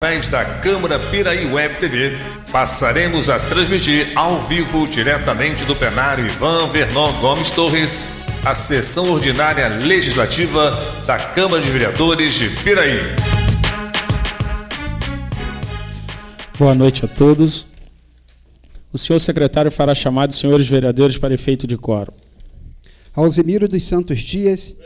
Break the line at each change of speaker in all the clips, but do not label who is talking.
Através da Câmara Piraí Web TV, passaremos a transmitir ao vivo diretamente do plenário Ivan Vernon Gomes Torres, a sessão ordinária legislativa da Câmara de Vereadores de Piraí.
Boa noite a todos. O senhor secretário fará chamado de senhores vereadores para efeito de quórum.
Alzemiro dos Santos Dias,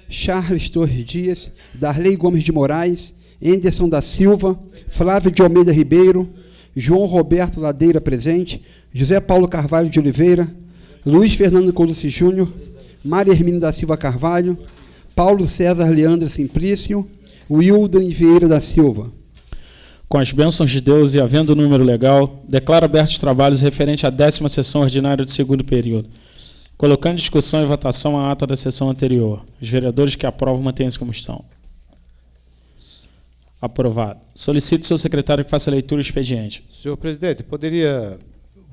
Charles Torres Dias, Darley Gomes de Moraes, Enderson da Silva, Flávio de Almeida Ribeiro, João Roberto Ladeira presente, José Paulo Carvalho de Oliveira, Luiz Fernando Colucci Júnior, Maria Hermínio da Silva Carvalho, Paulo César Leandro Simplício, Wildan Vieira da Silva.
Com as bênçãos de Deus e havendo o número legal, declaro abertos os trabalhos referente à 10ª sessão ordinária do segundo período. Colocando em discussão e votação a ata da sessão anterior. Os vereadores que aprovam mantêm-se como estão. Aprovado. Solicito ao seu secretário que faça a leitura do expediente.
Senhor presidente, poderia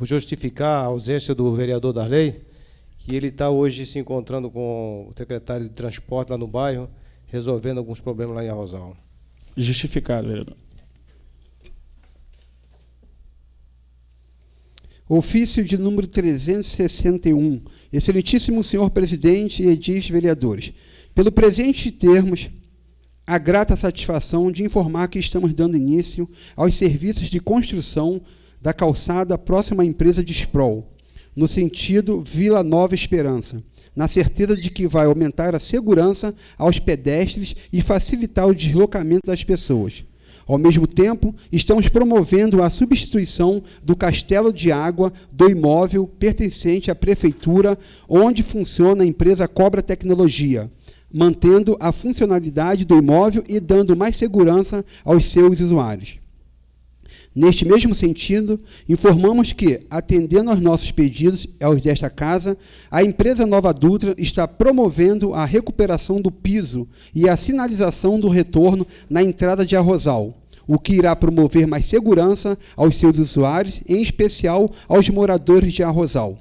justificar a ausência do vereador Darley, que ele está hoje se encontrando com o secretário de transporte lá no bairro, resolvendo alguns problemas lá em Arrozal.
Justificado, vereador.
Ofício de número 361. Excelentíssimo senhor presidente e edis vereadores, pelo presente termos a grata satisfação de informar que estamos dando início aos serviços de construção da calçada próxima à empresa de Sprol, no sentido Vila Nova Esperança, na certeza de que vai aumentar a segurança aos pedestres e facilitar o deslocamento das pessoas. Ao mesmo tempo, estamos promovendo a substituição do castelo de água do imóvel pertencente à prefeitura, onde funciona a empresa Cobra Tecnologia, mantendo a funcionalidade do imóvel e dando mais segurança aos seus usuários. Neste mesmo sentido, informamos que, atendendo aos nossos pedidos e aos desta casa, a empresa Nova Dutra está promovendo a recuperação do piso e a sinalização do retorno na entrada de Arrozal, o que irá promover mais segurança aos seus usuários, em especial aos moradores de Arrozal.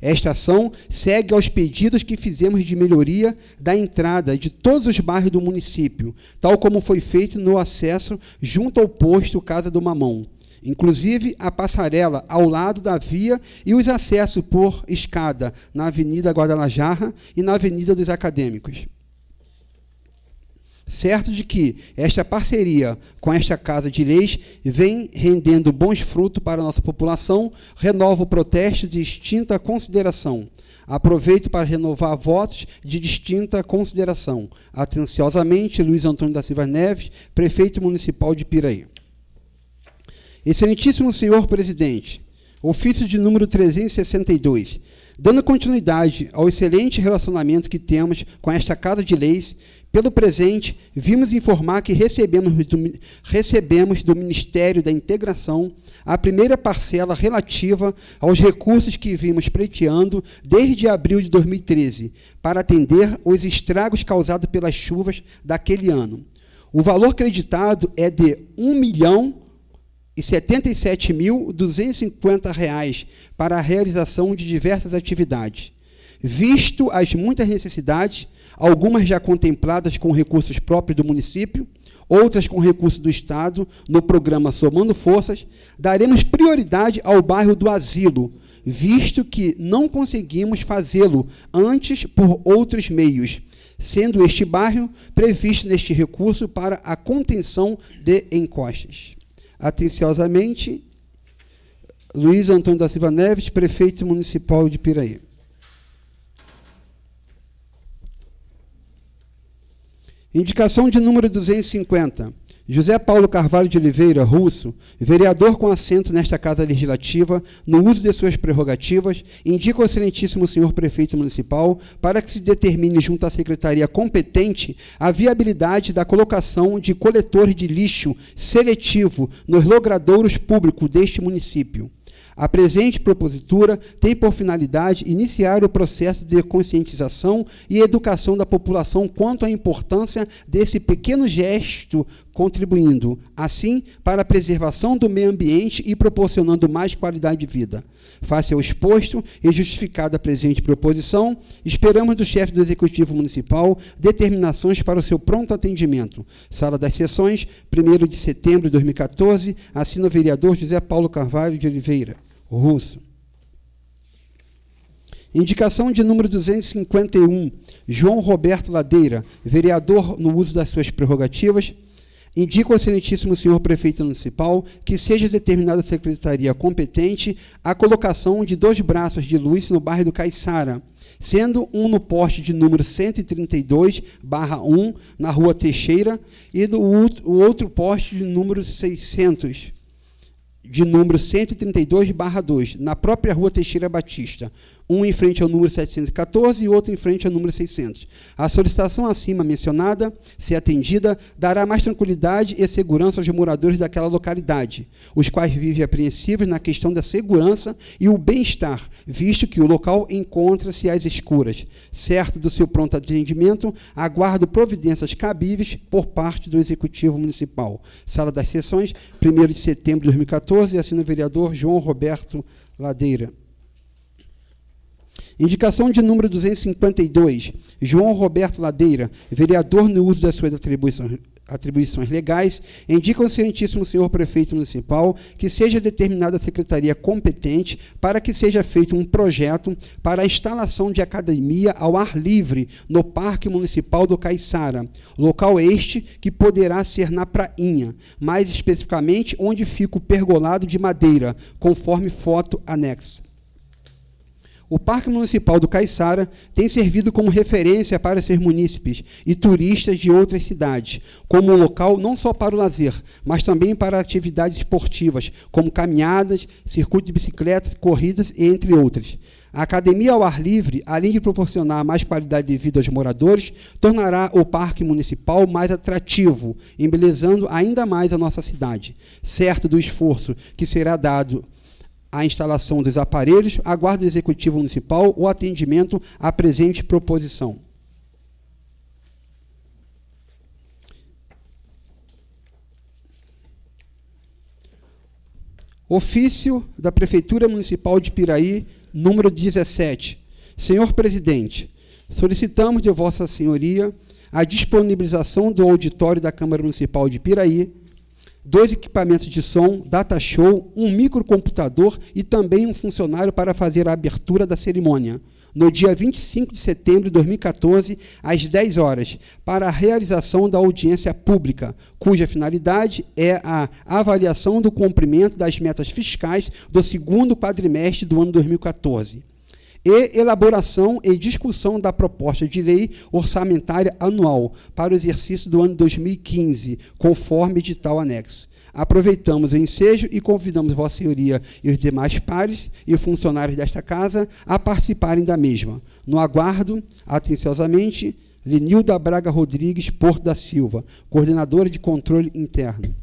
Esta ação segue aos pedidos que fizemos de melhoria da entrada de todos os bairros do município, tal como foi feito no acesso junto ao posto Casa do Mamão, inclusive a passarela ao lado da via e os acessos por escada na Avenida Guadalajara e na Avenida dos Acadêmicos. Certo de que esta parceria com esta Casa de Leis vem rendendo bons frutos para a nossa população, renovo o protesto de distinta consideração. Aproveito para renovar votos de distinta consideração. Atenciosamente, Luiz Antônio da Silva Neves, Prefeito Municipal de Piraí. Excelentíssimo senhor presidente, ofício de número 362. Dando continuidade ao excelente relacionamento que temos com esta Casa de Leis, pelo presente, vimos informar que recebemos do Ministério da Integração a primeira parcela relativa aos recursos que vimos pleiteando desde abril de 2013, para atender os estragos causados pelas chuvas daquele ano. O valor creditado é de R$ 1.077.250 para a realização de diversas atividades. Visto as muitas necessidades, algumas já contempladas com recursos próprios do município, outras com recursos do Estado, no programa Somando Forças, daremos prioridade ao bairro do Asilo, visto que não conseguimos fazê-lo antes por outros meios, sendo este bairro previsto neste recurso para a contenção de encostas. Atenciosamente, Luiz Antônio da Silva Neves, Prefeito Municipal de Piraí. Indicação de número 250. José Paulo Carvalho de Oliveira, Russo, vereador com assento nesta Casa Legislativa, no uso de suas prerrogativas, indica ao excelentíssimo senhor Prefeito Municipal para que se determine junto à Secretaria competente a viabilidade da colocação de coletores de lixo seletivo nos logradouros públicos deste município. A presente propositura tem por finalidade iniciar o processo de conscientização e educação da população quanto à importância desse pequeno gesto, contribuindo, assim, para a preservação do meio ambiente e proporcionando mais qualidade de vida. Face ao exposto e justificada a presente proposição, esperamos do chefe do Executivo Municipal determinações para o seu pronto atendimento. Sala das Sessões, 1º de setembro de 2014, assina o vereador José Paulo Carvalho de Oliveira Russo. Indicação de número 251, João Roberto Ladeira, vereador no uso das suas prerrogativas. Indica ao excelentíssimo senhor prefeito municipal que seja determinada a secretaria competente a colocação de 2 braços de luz no bairro do Caiçara, sendo um no poste de número 132/1, na rua Teixeira, e o outro poste de número 600, de número 132/2, na própria rua Teixeira Batista, um em frente ao número 714 e outro em frente ao número 600. A solicitação acima mencionada, se atendida, dará mais tranquilidade e segurança aos moradores daquela localidade, os quais vivem apreensivos na questão da segurança e o bem-estar, visto que o local encontra-se às escuras. Certo do seu pronto atendimento, aguardo providências cabíveis por parte do Executivo Municipal. Sala das Sessões, 1º de setembro de 2014, assina o vereador João Roberto Ladeira. Indicação de número 252, João Roberto Ladeira, vereador no uso das suas atribuições legais, indica ao excelentíssimo senhor prefeito municipal que seja determinada a secretaria competente para que seja feito um projeto para a instalação de academia ao ar livre no Parque Municipal do Caiçara, local este que poderá ser na prainha, mais especificamente onde fica o pergolado de madeira, conforme foto anexa. O Parque Municipal do Caiçara tem servido como referência para seus munícipes e turistas de outras cidades, como um local não só para o lazer, mas também para atividades esportivas, como caminhadas, circuito de bicicletas, corridas, entre outras. A academia ao ar livre, além de proporcionar mais qualidade de vida aos moradores, tornará o Parque Municipal mais atrativo, embelezando ainda mais a nossa cidade. Certo do esforço que será dado a instalação dos aparelhos, aguardo do Executivo Municipal o atendimento à presente proposição. Ofício da Prefeitura Municipal de Piraí, número 17. Senhor Presidente, solicitamos de Vossa Senhoria a disponibilização do auditório da Câmara Municipal de Piraí, 2 equipamentos de som, data show, um microcomputador e também um funcionário para fazer a abertura da cerimônia, no dia 25 de setembro de 2014, às 10 horas, para a realização da audiência pública, cuja finalidade é a avaliação do cumprimento das metas fiscais do 2º quadrimestre do ano 2014. E elaboração e discussão da proposta de lei orçamentária anual para o exercício do ano 2015, conforme edital anexo. Aproveitamos o ensejo e convidamos Vossa Senhoria e os demais pares e funcionários desta casa a participarem da mesma. No aguardo, atenciosamente, Lenilda Braga Rodrigues Porto da Silva, coordenadora de controle interno.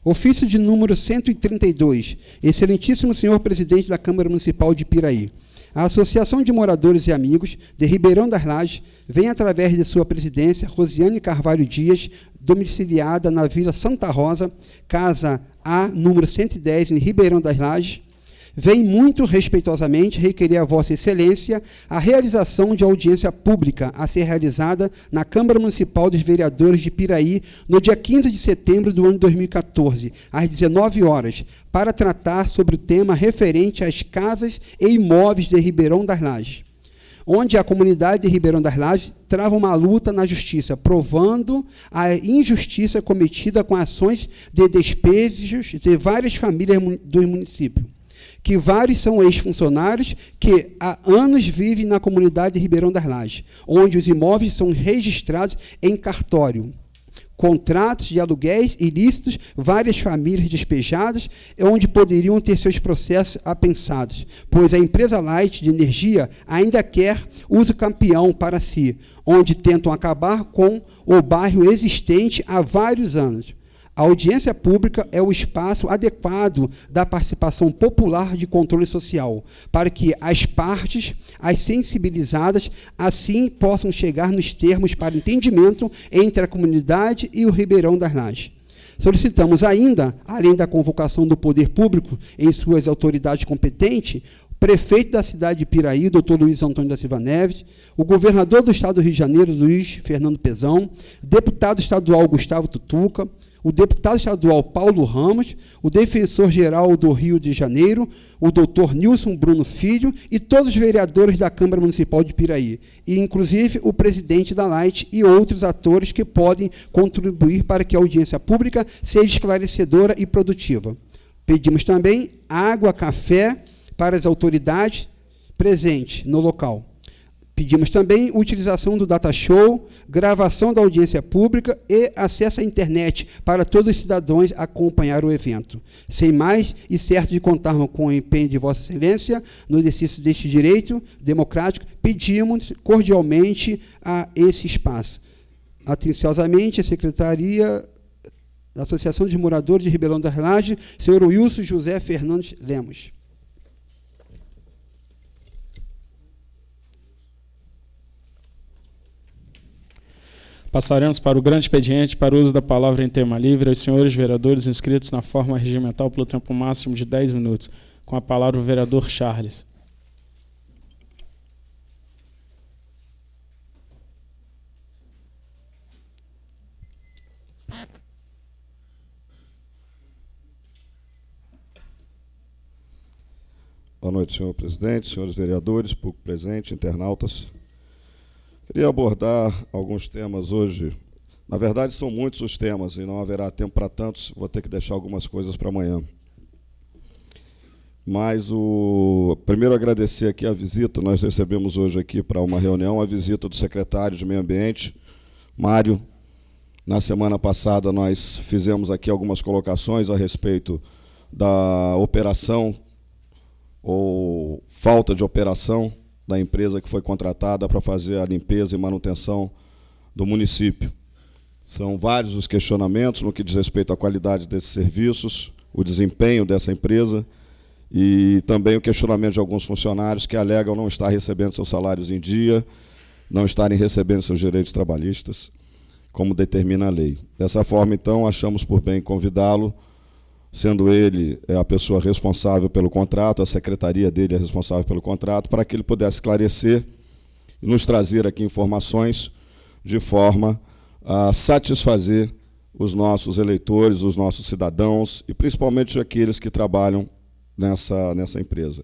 Ofício de número 132, excelentíssimo senhor presidente da Câmara Municipal de Piraí. A Associação de Moradores e Amigos de Ribeirão das Lajes vem, através de sua presidência, Rosiane Carvalho Dias, domiciliada na Vila Santa Rosa, Casa A, número 110, em Ribeirão das Lajes, vem muito respeitosamente requerer a Vossa Excelência a realização de audiência pública a ser realizada na Câmara Municipal dos Vereadores de Piraí no dia 15 de setembro do ano 2014, às 19 horas, para tratar sobre o tema referente às casas e imóveis de Ribeirão das Lajes, onde a comunidade de Ribeirão das Lajes trava uma luta na justiça, provando a injustiça cometida com ações de despejos de várias famílias do município, que vários são ex-funcionários que há anos vivem na comunidade de Ribeirão das Lajes, onde os imóveis são registrados em cartório. Contratos de aluguéis ilícitos, várias famílias despejadas, onde poderiam ter seus processos apensados, pois a empresa Light de Energia ainda quer uso campeão para si, onde tentam acabar com o bairro existente há vários anos. A audiência pública é o espaço adequado da participação popular de controle social, para que as partes, as sensibilizadas, assim possam chegar nos termos para entendimento entre a comunidade e o Ribeirão das Lajes. Solicitamos ainda, além da convocação do poder público em suas autoridades competentes, o prefeito da cidade de Piraí, doutor Luiz Antônio da Silva Neves, o governador do estado do Rio de Janeiro, Luiz Fernando Pezão, deputado estadual Gustavo Tutuca, o deputado estadual Paulo Ramos, o defensor-geral do Rio de Janeiro, o doutor Nilson Bruno Filho e todos os vereadores da Câmara Municipal de Piraí, e inclusive o presidente da Light e outros atores que podem contribuir para que a audiência pública seja esclarecedora e produtiva. Pedimos também água, café para as autoridades presentes no local. Pedimos também utilização do data show, gravação da audiência pública e acesso à internet para todos os cidadãos acompanhar o evento. Sem mais, e certo de contarmos com o empenho de Vossa Excelência no exercício deste direito democrático, pedimos cordialmente a esse espaço. Atenciosamente, a Secretaria da Associação de Moradores de Ribeirão das Lajes, senhor Wilson José Fernandes Lemos.
Passaremos para o grande expediente para o uso da palavra em tema livre aos senhores vereadores inscritos na forma regimental pelo tempo máximo de 10 minutos. Com a palavra o vereador Charles.
Boa noite, senhor presidente, senhores vereadores, público presente, internautas. Queria abordar alguns temas hoje. Na verdade, são muitos os temas e não haverá tempo para tantos. Vou ter que deixar algumas coisas para amanhã. Mas primeiro agradecer aqui a visita. Nós recebemos hoje aqui para uma reunião a visita do secretário de Meio Ambiente, Mário. Na semana passada nós fizemos aqui algumas colocações a respeito da operação ou falta de operação da empresa que foi contratada para fazer a limpeza e manutenção do município. São vários os questionamentos no que diz respeito à qualidade desses serviços, o desempenho dessa empresa e também o questionamento de alguns funcionários que alegam não estar recebendo seus salários em dia, não estarem recebendo seus direitos trabalhistas, como determina a lei. Dessa forma, então, achamos por bem convidá-lo, sendo ele a pessoa responsável pelo contrato, a secretaria dele é responsável pelo contrato, para que ele pudesse esclarecer e nos trazer aqui informações de forma a satisfazer os nossos eleitores, os nossos cidadãos e principalmente aqueles que trabalham nessa empresa.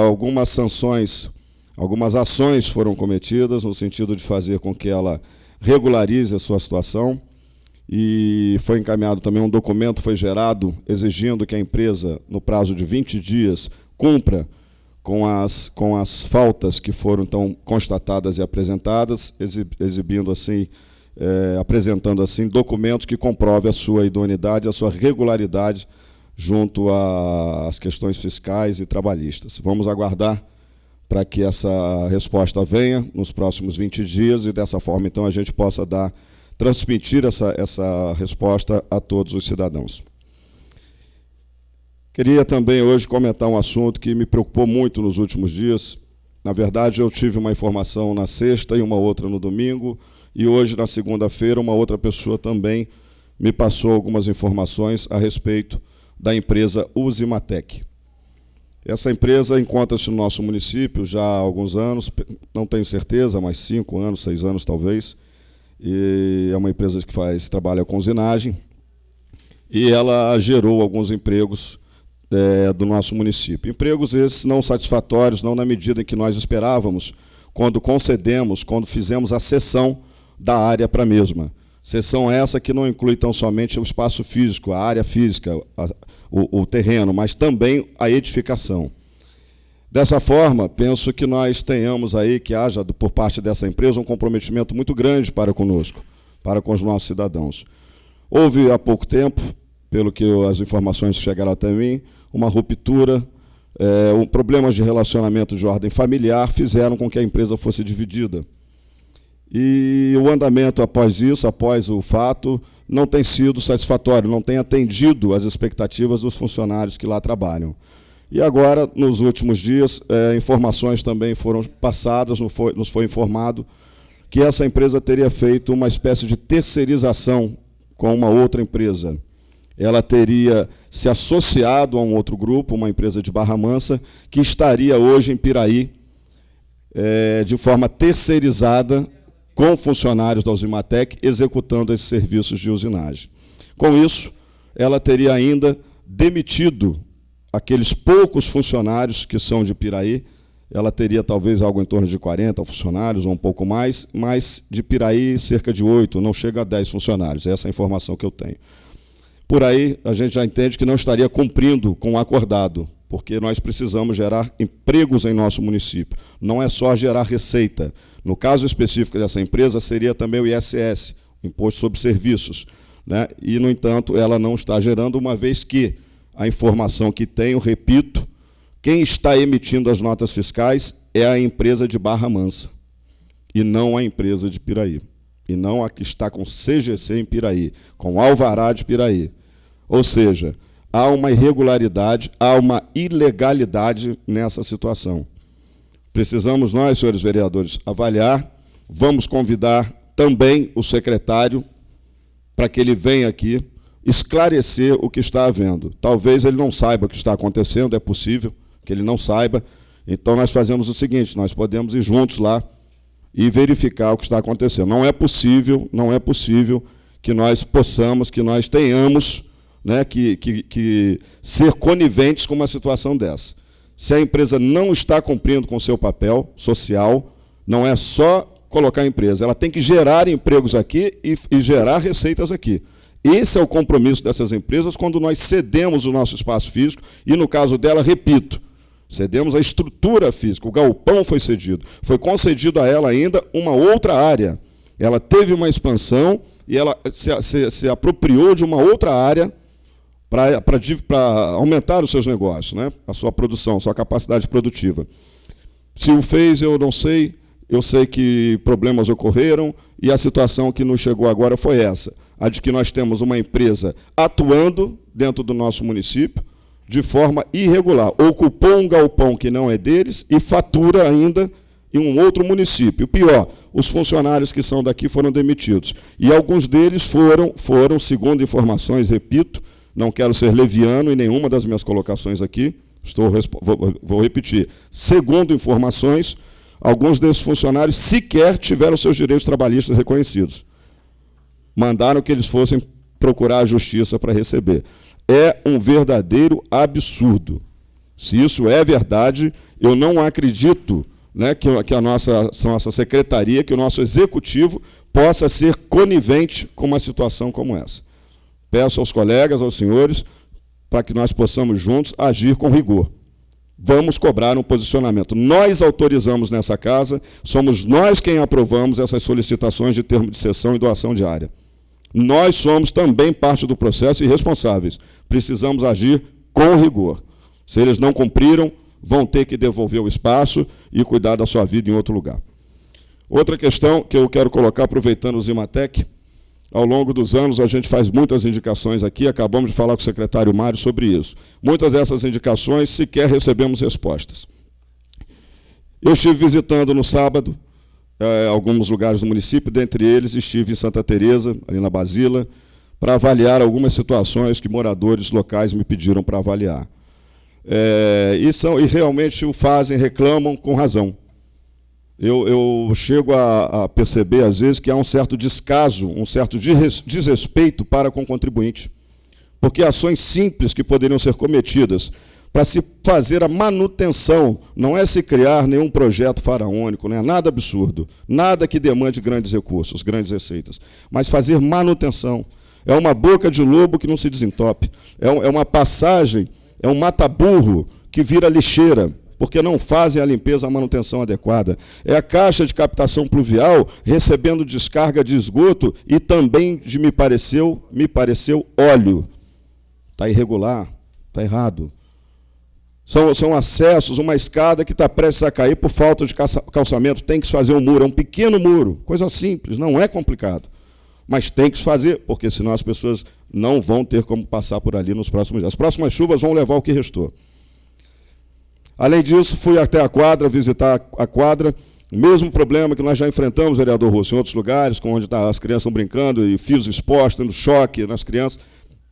Algumas sanções, algumas ações foram cometidas no sentido de fazer com que ela regularize a sua situação, e foi encaminhado também um documento, foi gerado, exigindo que a empresa, no prazo de 20 dias, cumpra com as faltas que foram então constatadas e apresentadas, exibindo assim, apresentando assim documentos que comprovem a sua idoneidade, a sua regularidade junto às questões fiscais e trabalhistas. Vamos aguardar para que essa resposta venha nos próximos 20 dias e dessa forma então a gente possa transmitir essa resposta a todos os cidadãos. Queria também hoje comentar um assunto que me preocupou muito nos últimos dias. Na verdade, eu tive uma informação na sexta e uma outra no domingo, e hoje, na segunda-feira, uma outra pessoa também me passou algumas informações a respeito da empresa Usimatec. Essa empresa encontra-se no nosso município já há alguns anos, não tenho certeza, mas 5 anos, 6 anos talvez, e é uma empresa que trabalha com usinagem, e ela gerou alguns empregos do nosso município. Empregos esses não satisfatórios, não na medida em que nós esperávamos, quando fizemos a cessão da área para a mesma. Cessão essa que não inclui tão somente o espaço físico, a área física, o terreno, mas também a edificação. Dessa forma, penso que nós tenhamos aí, que haja por parte dessa empresa um comprometimento muito grande para conosco, para com os nossos cidadãos. Houve há pouco tempo, pelo que as informações chegaram até mim, uma ruptura, problemas de relacionamento de ordem familiar fizeram com que a empresa fosse dividida. E o andamento após isso, após o fato, não tem sido satisfatório, não tem atendido às expectativas dos funcionários que lá trabalham. E agora, nos últimos dias, informações também foram passadas, nos foi informado que essa empresa teria feito uma espécie de terceirização com uma outra empresa. Ela teria se associado a um outro grupo, uma empresa de Barra Mansa, que estaria hoje em Piraí, de forma terceirizada, com funcionários da Usimatec, executando esses serviços de usinagem. Com isso, ela teria ainda demitido aqueles poucos funcionários que são de Piraí. Ela teria talvez algo em torno de 40 funcionários, ou um pouco mais, mas de Piraí cerca de 8, não chega a 10 funcionários. Essa é a informação que eu tenho. Por aí, a gente já entende que não estaria cumprindo com o acordado, porque nós precisamos gerar empregos em nosso município. Não é só gerar receita. No caso específico dessa empresa, seria também o ISS, Imposto sobre Serviços, né? E, no entanto, ela não está gerando, uma vez que a informação que tenho, repito, quem está emitindo as notas fiscais é a empresa de Barra Mansa, e não a empresa de Piraí, e não a que está com CGC em Piraí, com alvará de Piraí. Ou seja, há uma irregularidade, há uma ilegalidade nessa situação. Precisamos nós, senhores vereadores, avaliar. Vamos convidar também o secretário para que ele venha aqui esclarecer o que está havendo. Talvez ele não saiba o que está acontecendo, é possível que ele não saiba. Então, nós fazemos o seguinte, nós podemos ir juntos lá e verificar o que está acontecendo. Não é possível que nós possamos, que nós tenhamos, né, que ser coniventes com uma situação dessa. Se a empresa não está cumprindo com o seu papel social, não é só colocar a empresa, ela tem que gerar empregos aqui e gerar receitas aqui. Esse é o compromisso dessas empresas quando nós cedemos o nosso espaço físico, e no caso dela, repito, cedemos a estrutura física, o galpão foi cedido. Foi concedido a ela ainda uma outra área. Ela teve uma expansão e ela se apropriou de uma outra área para aumentar os seus negócios, né? A sua produção, a sua capacidade produtiva. Se o fez, eu não sei. Eu sei que problemas ocorreram e a situação que nos chegou agora foi essa, a de que nós temos uma empresa atuando dentro do nosso município de forma irregular. Ocupou um galpão que não é deles e fatura ainda em um outro município. Pior, os funcionários que são daqui foram demitidos. E alguns deles foram, segundo informações, repito, não quero ser leviano em nenhuma das minhas colocações aqui, vou repetir, segundo informações, alguns desses funcionários sequer tiveram seus direitos trabalhistas reconhecidos. Mandaram que eles fossem procurar a justiça para receber. É um verdadeiro absurdo. Se isso é verdade, eu não acredito, né, que a nossa secretaria, que o nosso executivo possa ser conivente com uma situação como essa. Peço aos colegas, aos senhores, para que nós possamos juntos agir com rigor. Vamos cobrar um posicionamento. Nós autorizamos nessa casa, somos nós quem aprovamos essas solicitações de termo de cessão e doação de área. Nós somos também parte do processo e responsáveis. Precisamos agir com rigor. Se eles não cumpriram, vão ter que devolver o espaço e cuidar da sua vida em outro lugar. Outra questão que eu quero colocar, aproveitando o Usimatec, ao longo dos anos a gente faz muitas indicações aqui, acabamos de falar com o secretário Mário sobre isso. Muitas dessas indicações sequer recebemos respostas. Eu estive visitando no sábado alguns lugares do município, dentre eles estive em Santa Teresa, ali na Basila, para avaliar algumas situações que moradores locais me pediram para avaliar. E realmente o fazem, reclamam com razão. Eu chego a perceber, às vezes, que há um certo descaso, um certo desrespeito para com o contribuinte. Porque ações simples que poderiam ser cometidas para se fazer a manutenção, não é se criar nenhum projeto faraônico, não é nada absurdo, nada que demande grandes recursos, grandes receitas, mas fazer manutenção. É uma boca de lobo que não se desentope, é uma passagem, é um mata-burro que vira lixeira, porque não fazem a limpeza, a manutenção adequada. É a caixa de captação pluvial recebendo descarga de esgoto e também, me pareceu óleo. Está irregular, está errado. São acessos, uma escada que está prestes a cair por falta de calçamento, tem que se fazer um muro, é um pequeno muro, coisa simples, não é complicado. Mas tem que se fazer, porque senão as pessoas não vão ter como passar por ali nos próximos dias. As próximas chuvas vão levar o que restou. Além disso, fui até a quadra, visitar a quadra. O mesmo problema que nós já enfrentamos, vereador Russo, em outros lugares, onde as crianças estão brincando e fios expostos, tendo choque nas crianças.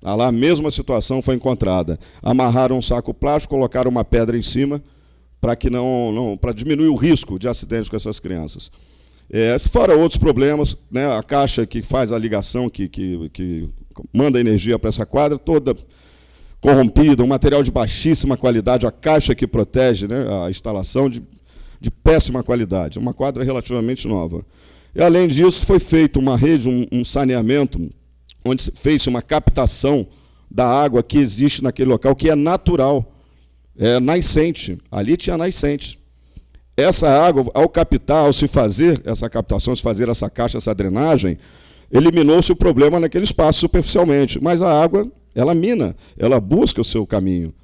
Lá a mesma situação foi encontrada. Amarraram um saco plástico, colocaram uma pedra em cima para diminuir o risco de acidentes com essas crianças. Fora outros problemas, né, a caixa que faz a ligação, que manda energia para essa quadra, toda corrompida, um material de baixíssima qualidade, a caixa que protege, né, a instalação de péssima qualidade, uma quadra relativamente nova. E, além disso, foi feita uma rede, um saneamento, onde fez uma captação da água que existe naquele local, que é natural, é nascente. Ali tinha nascente. Essa água, ao captar, ao se fazer essa captação, se fazer essa caixa, essa drenagem, eliminou-se o problema naquele espaço superficialmente. Mas a água, ela mina, ela busca o seu caminho.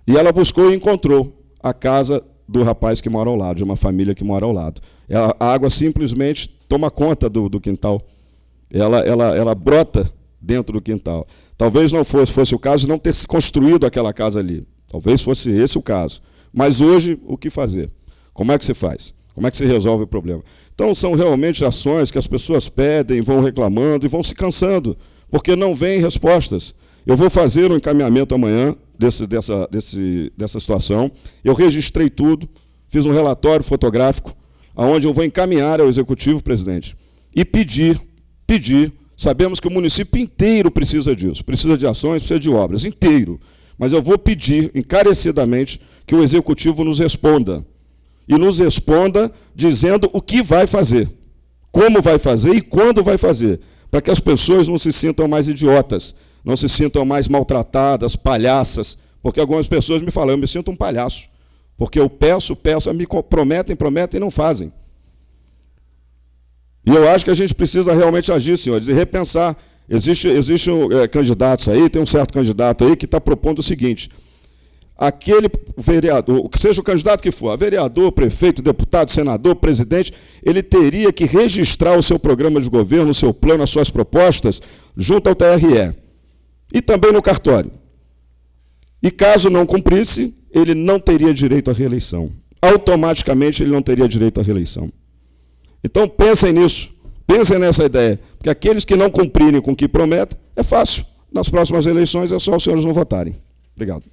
E ela buscou e encontrou a casa do rapaz que mora ao lado, de uma família que mora ao lado. A água simplesmente toma conta do quintal. Ela brota dentro do quintal. Talvez não fosse o caso de não ter construído aquela casa ali. Talvez fosse esse o caso. Mas hoje, o que fazer? Como é que se faz? Como é que se resolve o problema? Então, são realmente ações que as pessoas pedem, vão reclamando e vão se cansando, porque não vêm respostas. Eu vou fazer um encaminhamento amanhã dessa situação. Eu registrei tudo, fiz um relatório fotográfico, onde eu vou encaminhar ao Executivo, presidente, e pedir, sabemos que o município inteiro precisa disso, precisa de ações, precisa de obras, inteiro. Mas eu vou pedir encarecidamente que o Executivo nos responda. E nos responda dizendo o que vai fazer, como vai fazer e quando vai fazer, para que as pessoas não se sintam mais idiotas, não se sintam mais maltratadas, palhaças, porque algumas pessoas me falam, eu me sinto um palhaço, porque eu peço, me prometem e não fazem. E eu acho que a gente precisa realmente agir, senhores, e repensar. Existem candidatos aí, tem um certo candidato aí que está propondo o seguinte: aquele vereador, seja o candidato que for, vereador, prefeito, deputado, senador, presidente, ele teria que registrar o seu programa de governo, o seu plano, as suas propostas, junto ao TRE. E também no cartório. E caso não cumprisse, ele não teria direito à reeleição. Automaticamente ele não teria direito à reeleição. Então pensem nisso, pensem nessa ideia, porque aqueles que não cumprirem com o que prometem, é fácil. Nas próximas eleições é só os senhores não votarem. Obrigado.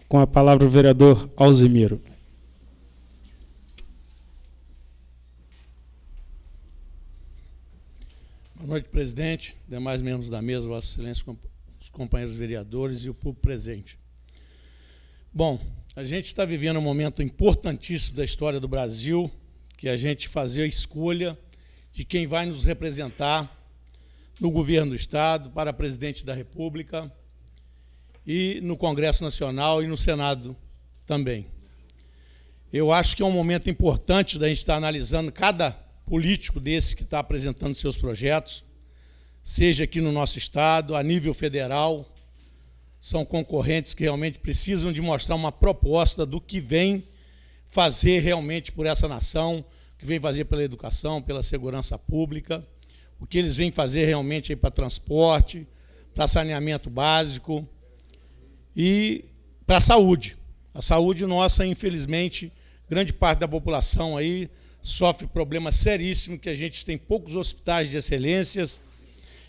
Com a palavra o vereador Alzimiro.
Boa noite, presidente, demais membros da mesa, Vossa Excelência, os companheiros vereadores e o público presente. Bom, a gente está vivendo um momento importantíssimo da história do Brasil, que é a gente fazer a escolha de quem vai nos representar no governo do Estado, para presidente da República, e no Congresso Nacional e no Senado também. Eu acho que é um momento importante da gente estar analisando cada político desse que está apresentando seus projetos, seja aqui no nosso Estado, a nível federal. São concorrentes que realmente precisam de mostrar uma proposta do que vem fazer realmente por essa nação, o que vem fazer pela educação, pela segurança pública, o que eles vêm fazer realmente para transporte, para saneamento básico, e para a saúde. A saúde nossa, infelizmente, grande parte da população aí sofre problemas seríssimos, que a gente tem poucos hospitais de excelências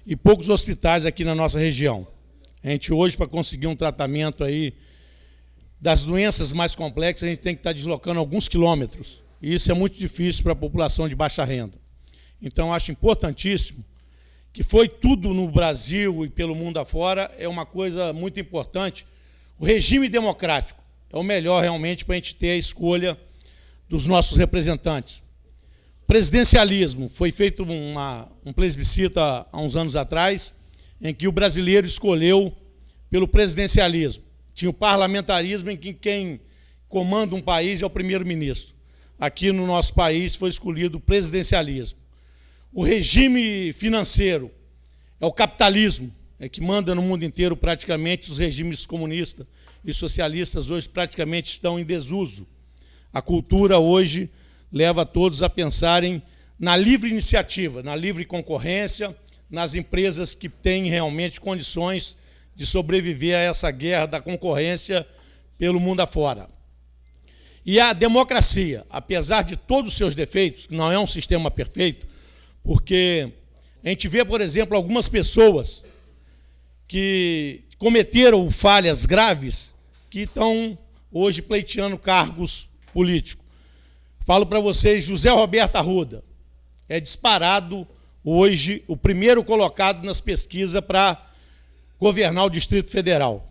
e poucos hospitais aqui na nossa região. A gente hoje, para conseguir um tratamento aí das doenças mais complexas, a gente tem que estar deslocando alguns quilômetros. E isso é muito difícil para a população de baixa renda. Então, acho importantíssimo que foi tudo no Brasil e pelo mundo afora, é uma coisa muito importante. O regime democrático é o melhor realmente para a gente ter a escolha dos nossos representantes. Presidencialismo, foi feito um plebiscito há uns anos atrás, em que o brasileiro escolheu pelo presidencialismo. Tinha o parlamentarismo, em que quem comanda um país é o primeiro-ministro. Aqui no nosso país foi escolhido o presidencialismo. O regime financeiro é o capitalismo, é que manda no mundo inteiro praticamente os regimes comunistas e socialistas hoje praticamente estão em desuso. A cultura hoje leva todos a pensarem na livre iniciativa, na livre concorrência, nas empresas que têm realmente condições de sobreviver a essa guerra da concorrência pelo mundo afora. E a democracia, apesar de todos os seus defeitos, que não é um sistema perfeito, porque a gente vê, por exemplo, algumas pessoas que cometeram falhas graves que estão hoje pleiteando cargos políticos. Falo para vocês, José Roberto Arruda é disparado hoje o primeiro colocado nas pesquisas para governar o Distrito Federal.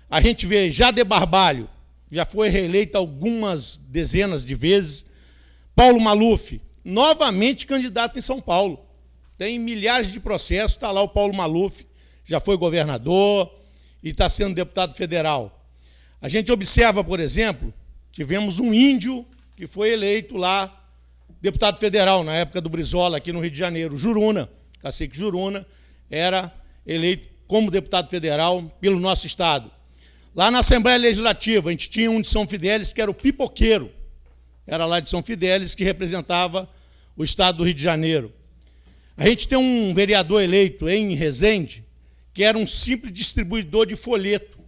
A gente vê Jader Barbalho, já foi reeleito algumas dezenas de vezes. Paulo Maluf, novamente candidato em São Paulo. Tem milhares de processos, está lá o Paulo Maluf, já foi governador e está sendo deputado federal. A gente observa, por exemplo, tivemos um índio que foi eleito lá, deputado federal, na época do Brizola, aqui no Rio de Janeiro, Juruna, cacique Juruna, era eleito como deputado federal pelo nosso estado. Lá na Assembleia Legislativa, a gente tinha um de São Fidélis, que era o Pipoqueiro, era lá de São Fidélis, que representava o estado do Rio de Janeiro. A gente tem um vereador eleito em Resende, que era um simples distribuidor de folheto.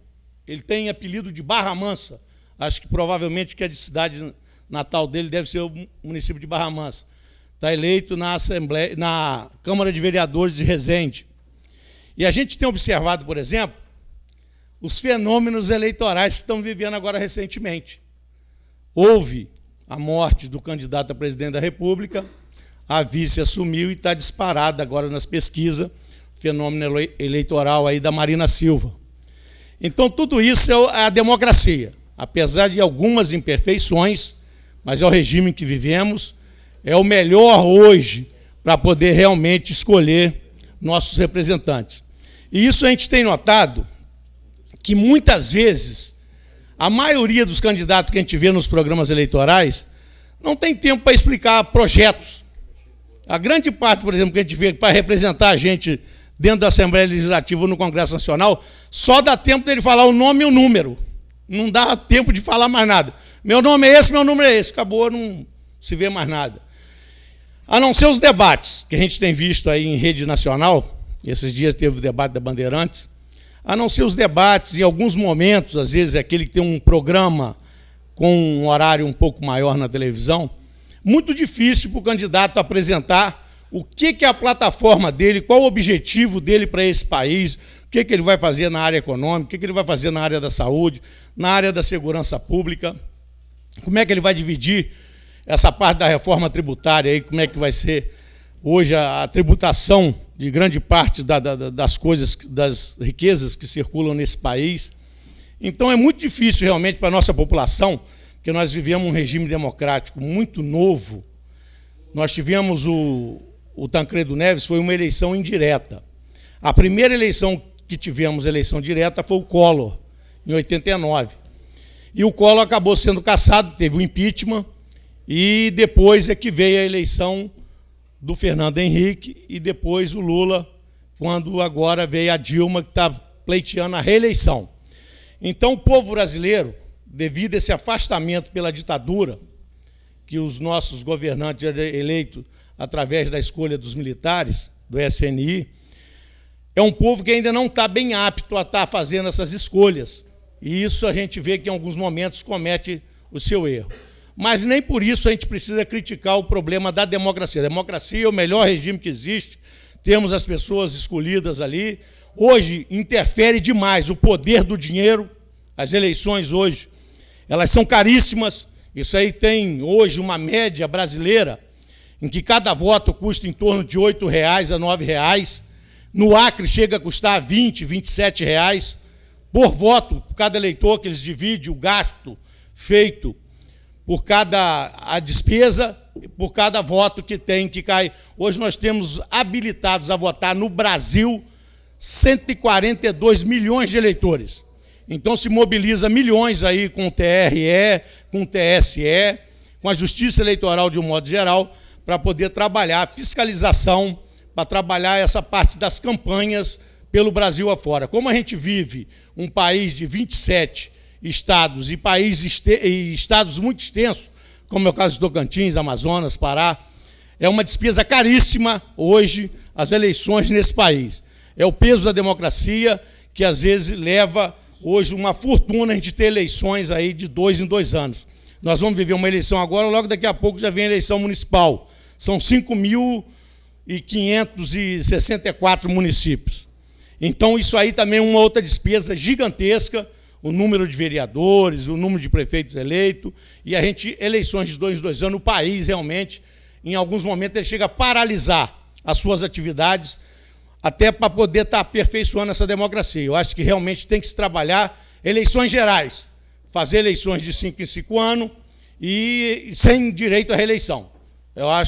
Ele tem apelido de Barra Mansa, acho que provavelmente que é de cidade natal dele, deve ser o município de Barra Mansa. Está eleito na Assembleia, na Câmara de Vereadores de Resende. E a gente tem observado, por exemplo, os fenômenos eleitorais que estão vivendo agora recentemente. Houve a morte do candidato a presidente da República, a vice assumiu e está disparada agora nas pesquisas, o fenômeno eleitoral aí da Marina Silva. Então, tudo isso é a democracia. Apesar de algumas imperfeições, mas é o regime em que vivemos, é o melhor hoje para poder realmente escolher nossos representantes. E isso a gente tem notado que muitas vezes a maioria dos candidatos que a gente vê nos programas eleitorais não tem tempo para explicar projetos. A grande parte, por exemplo, que a gente vê para representar a gente dentro da Assembleia Legislativa ou no Congresso Nacional, só dá tempo dele falar o nome e o número. Não dá tempo de falar mais nada. Meu nome é esse, meu número é esse. Acabou, não se vê mais nada. A não ser os debates que a gente tem visto aí em rede nacional, esses dias teve o debate da Bandeirantes, a não ser os debates, em alguns momentos, às vezes é aquele que tem um programa com um horário um pouco maior na televisão, muito difícil para o candidato apresentar o que é a plataforma dele, qual o objetivo dele para esse país, o que ele vai fazer na área econômica, o que ele vai fazer na área da saúde, na área da segurança pública, como é que ele vai dividir essa parte da reforma tributária, aí, como é que vai ser hoje a tributação de grande parte das coisas, das riquezas que circulam nesse país. Então é muito difícil realmente para a nossa população, porque nós vivemos um regime democrático muito novo. Nós tivemos o Tancredo Neves, foi uma eleição indireta. A primeira eleição que tivemos, eleição direta, foi o Collor, em 89. E o Collor acabou sendo cassado, teve o impeachment, e depois é que veio a eleição do Fernando Henrique e depois o Lula, quando agora veio a Dilma, que está pleiteando a reeleição. Então, o povo brasileiro, devido a esse afastamento pela ditadura, que os nossos governantes eleitos através da escolha dos militares, do SNI, é um povo que ainda não está bem apto a estar fazendo essas escolhas. E isso a gente vê que em alguns momentos comete o seu erro. Mas nem por isso a gente precisa criticar o problema da democracia. A democracia é o melhor regime que existe, temos as pessoas escolhidas ali. Hoje interfere demais o poder do dinheiro, as eleições hoje, elas são caríssimas. Isso aí tem hoje uma média brasileira, em que cada voto custa em torno de R$ 8 a R$ 9. No Acre chega a custar R$ 20, R$ 27 por voto, por cada eleitor, que eles dividem o gasto feito por cada a despesa, por cada voto que tem, que cai. Hoje nós temos habilitados a votar no Brasil 142 milhões de eleitores. Então se mobiliza milhões aí com o TRE, com o TSE, com a Justiça Eleitoral de um modo geral, para poder trabalhar a fiscalização, para trabalhar essa parte das campanhas, pelo Brasil afora. Como a gente vive um país de 27 estados e estados muito extensos, como é o caso de Tocantins, Amazonas, Pará, é uma despesa caríssima hoje as eleições nesse país. É o peso da democracia que às vezes leva hoje uma fortuna a gente ter eleições aí de 2 em 2 anos. Nós vamos viver uma eleição agora, logo daqui a pouco já vem a eleição municipal. São 5.564 municípios. Então, isso aí também é uma outra despesa gigantesca, o número de vereadores, o número de prefeitos eleitos, e a gente, eleições de 2 em 2 anos, o país realmente, em alguns momentos, ele chega a paralisar as suas atividades, até para poder estar aperfeiçoando essa democracia. Eu acho que realmente tem que se trabalhar eleições gerais, fazer eleições de 5 em 5 anos e sem direito à reeleição.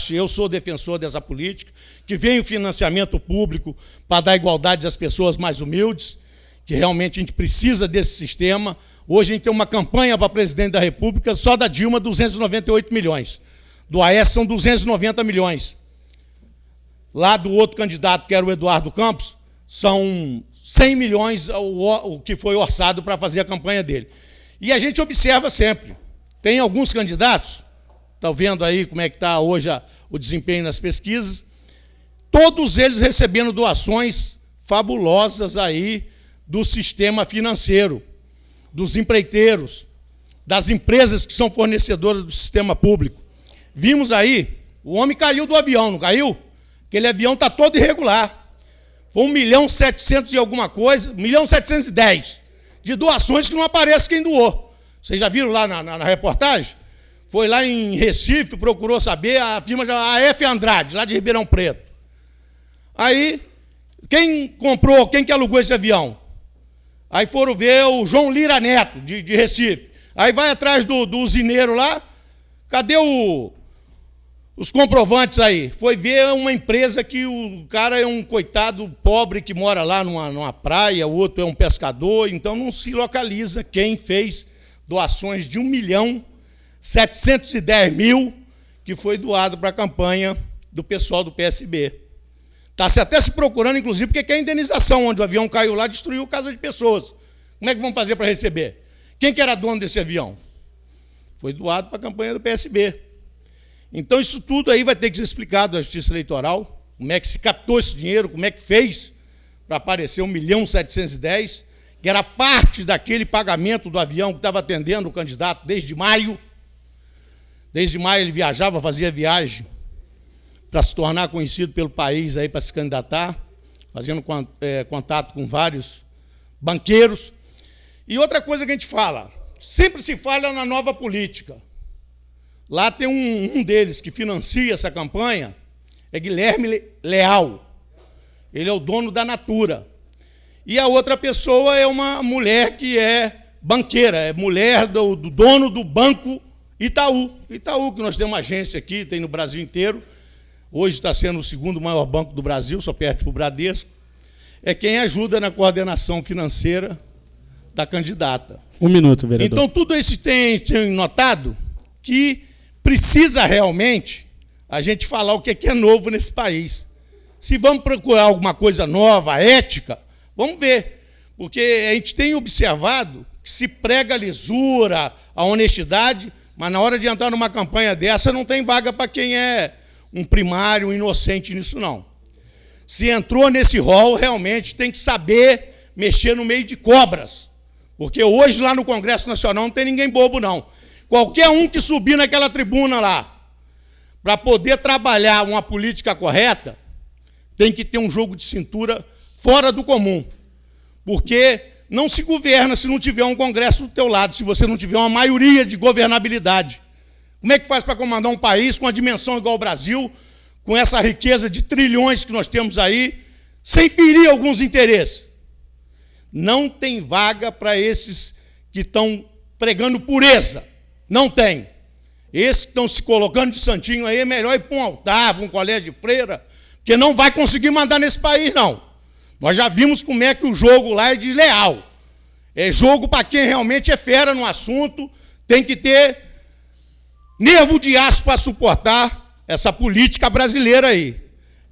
Eu sou defensor dessa política, que vem o financiamento público para dar igualdade às pessoas mais humildes, que realmente a gente precisa desse sistema. Hoje a gente tem uma campanha para presidente da República, só da Dilma, 298 milhões. Do Aécio são 290 milhões. Lá do outro candidato, que era o Eduardo Campos, são 100 milhões o que foi orçado para fazer a campanha dele. E a gente observa sempre, tem alguns candidatos, está vendo aí como é que está hoje o desempenho nas pesquisas, todos eles recebendo doações fabulosas aí do sistema financeiro, dos empreiteiros, das empresas que são fornecedoras do sistema público. Vimos aí, o homem caiu do avião, não caiu? Aquele avião está todo irregular. Foi 1.700.000 e alguma coisa, 1.710.000 de doações que não aparece quem doou. Vocês já viram lá na reportagem? Foi lá em Recife, procurou saber, a firma AF Andrade, lá de Ribeirão Preto. Aí, quem comprou, quem que alugou esse avião? Aí foram ver o João Lira Neto, de Recife. Aí vai atrás do usineiro lá, cadê os comprovantes aí? Foi ver uma empresa que o cara é um coitado pobre que mora lá numa praia, o outro é um pescador, então não se localiza quem fez doações de 1.710.000 que foi doado para a campanha do pessoal do PSB. Está se até se procurando, inclusive, porque quer indenização, onde o avião caiu lá, destruiu casa de pessoas. Como é que vão fazer para receber? Quem que era dono desse avião? Foi doado para a campanha do PSB. Então, isso tudo aí vai ter que ser explicado à Justiça Eleitoral, como é que se captou esse dinheiro, como é que fez para aparecer 1.710.000, que era parte daquele pagamento do avião que estava atendendo o candidato desde maio. Desde maio ele viajava, fazia viagem para se tornar conhecido pelo país, aí, para se candidatar, fazendo contato com vários banqueiros. E outra coisa que a gente fala, sempre se fala na nova política. Lá tem um deles que financia essa campanha, é Guilherme Leal. Ele é o dono da Natura. E a outra pessoa é uma mulher que é banqueira, é mulher do dono do Banco Itaú. Itaú, que nós temos uma agência aqui, tem no Brasil inteiro. Hoje está sendo o segundo maior banco do Brasil, só perto do Bradesco. É quem ajuda na coordenação financeira da candidata.
1 minuto, vereador.
Então, tudo isso tem notado que precisa realmente a gente falar o que é novo nesse país. Se vamos procurar alguma coisa nova, ética, vamos ver. Porque a gente tem observado que se prega a lisura, a honestidade, mas na hora de entrar numa campanha dessa não tem vaga para quem é um primário, um inocente nisso, não. Se entrou nesse rol, realmente tem que saber mexer no meio de cobras. Porque hoje, lá no Congresso Nacional, não tem ninguém bobo, não. Qualquer um que subir naquela tribuna lá, para poder trabalhar uma política correta, tem que ter um jogo de cintura fora do comum. Porque não se governa se não tiver um Congresso do teu lado, se você não tiver uma maioria de governabilidade. Como é que faz para comandar um país com uma dimensão igual ao Brasil, com essa riqueza de trilhões que nós temos aí, sem ferir alguns interesses? Não tem vaga para esses que estão pregando pureza. Não tem. Esses que estão se colocando de santinho aí, é melhor ir para um altar, para um colégio de freira, porque não vai conseguir mandar nesse país, não. Nós já vimos como é que o jogo lá é desleal. É jogo para quem realmente é fera no assunto, tem que ter nervo de aço para suportar essa política brasileira aí.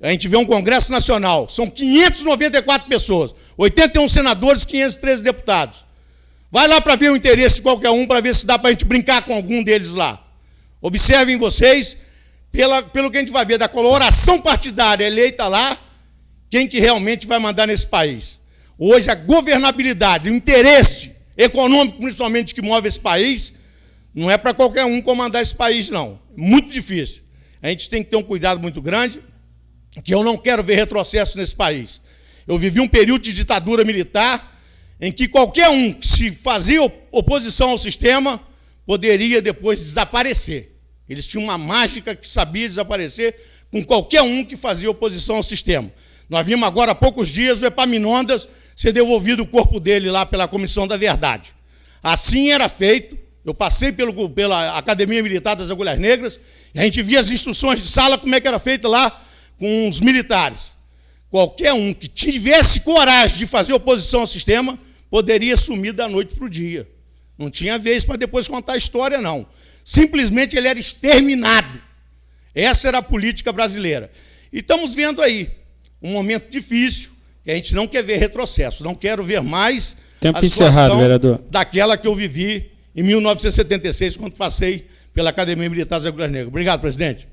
A gente vê um Congresso Nacional, são 594 pessoas, 81 senadores, 513 deputados. Vai lá para ver o interesse de qualquer um, para ver se dá para a gente brincar com algum deles lá. Observem vocês, pelo que a gente vai ver da coloração partidária eleita lá, quem que realmente vai mandar nesse país. Hoje a governabilidade, o interesse econômico, principalmente, que move esse país, não é para qualquer um comandar esse país, não. Muito difícil. A gente tem que ter um cuidado muito grande, que eu não quero ver retrocesso nesse país. Eu vivi um período de ditadura militar em que qualquer um que se fazia oposição ao sistema poderia depois desaparecer. Eles tinham uma mágica que sabia desaparecer com qualquer um que fazia oposição ao sistema. Nós vimos agora há poucos dias o Epaminondas ser devolvido o corpo dele lá pela Comissão da Verdade. Assim era feito. Eu passei pela Academia Militar das Agulhas Negras e a gente via as instruções de sala, como é que era feito lá com os militares. Qualquer um que tivesse coragem de fazer oposição ao sistema poderia sumir da noite para o dia. Não tinha vez para depois contar a história, não. Simplesmente ele era exterminado. Essa era a política brasileira. E estamos vendo aí um momento difícil, que a gente não quer ver retrocesso, não quero ver mais
a situação
daquela que eu vivi em 1976, quando passei pela Academia Militar das Agulhas Negras. Obrigado, presidente.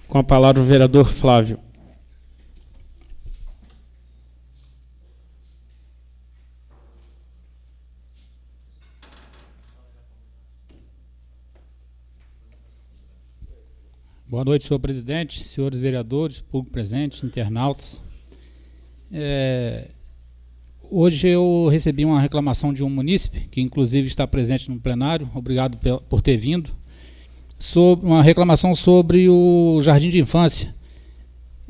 Com a palavra o vereador Flávio.
Boa noite, senhor presidente, senhores vereadores, público presente, internautas. Hoje eu recebi uma reclamação de um munícipe, que inclusive está presente no plenário, obrigado por ter vindo, sobre uma reclamação sobre o jardim de infância,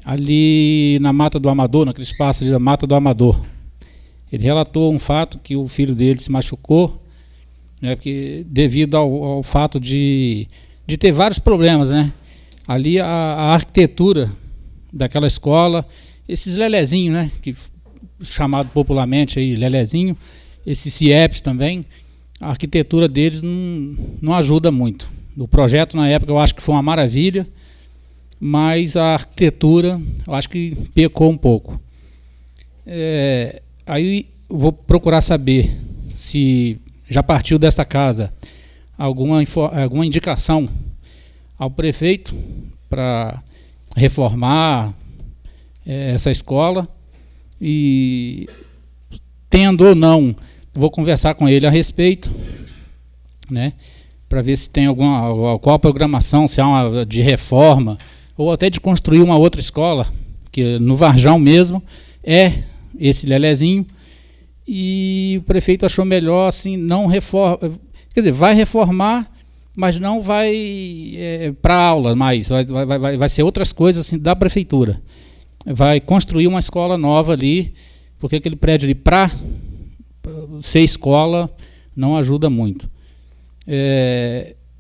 ali na Mata do Amador, naquele espaço ali da Mata do Amador. Ele relatou um fato que o filho dele se machucou, né, porque, devido ao fato de ter vários problemas, né? Ali a arquitetura daquela escola, esses lelezinhos, né, que chamado popularmente aí lelezinho, esses CIEPs também, a arquitetura deles não ajuda muito. O projeto na época eu acho que foi uma maravilha, mas a arquitetura eu acho que pecou um pouco. Aí eu vou procurar saber se já partiu desta casa alguma indicação ao prefeito para reformar essa escola, e tendo ou não, vou conversar com ele a respeito, né, para ver se tem qual a programação, se há uma de reforma ou até de construir uma outra escola, que no Varjão mesmo é esse lelezinho, e o prefeito achou melhor assim não reforma, quer dizer, vai reformar, mas não vai para aula mais, vai ser outras coisas assim da prefeitura. Vai construir uma escola nova ali, porque aquele prédio ali, para ser escola, não ajuda muito.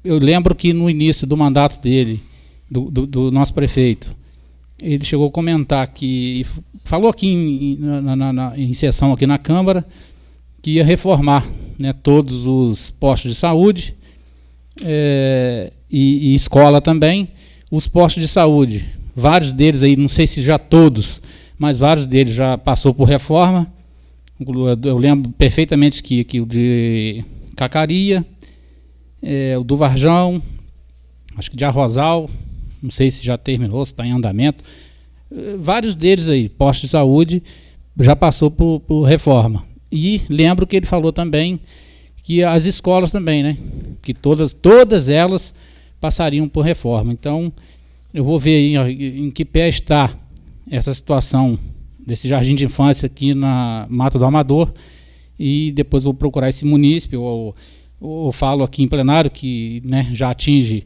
Eu lembro que no início do mandato dele, do nosso prefeito, ele chegou a comentar que, falou aqui em sessão aqui na Câmara, que ia reformar, né, todos os postos de saúde, e escola também. Os postos de saúde, vários deles aí, não sei se já todos, mas vários deles já passou por reforma. Eu lembro perfeitamente que o de Cacaria, o do Varjão, acho que de Arrozal, não sei se já terminou, se está em andamento. Vários deles aí, postos de saúde, já passou por reforma. E lembro que ele falou também que as escolas também, né, que todas elas passariam por reforma. Então, eu vou ver aí em que pé está essa situação desse jardim de infância aqui na Mata do Amador, e depois vou procurar esse munícipe, ou falo aqui em plenário que, né, já atinge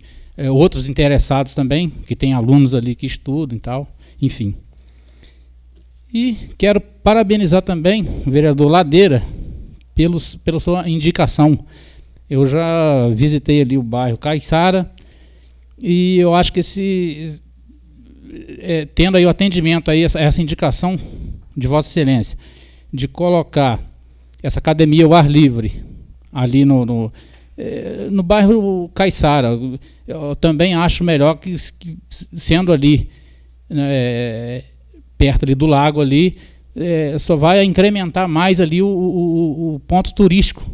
outros interessados também, que tem alunos ali que estudam e tal, enfim. E quero parabenizar também o vereador Ladeira pela sua indicação. Eu já visitei ali o bairro Caiçara, e eu acho que tendo aí o atendimento aí, essa indicação de Vossa Excelência, de colocar essa academia ao ar livre ali no bairro Caiçara, eu também acho melhor que sendo ali, perto ali do lago ali, só vai incrementar mais ali o ponto turístico,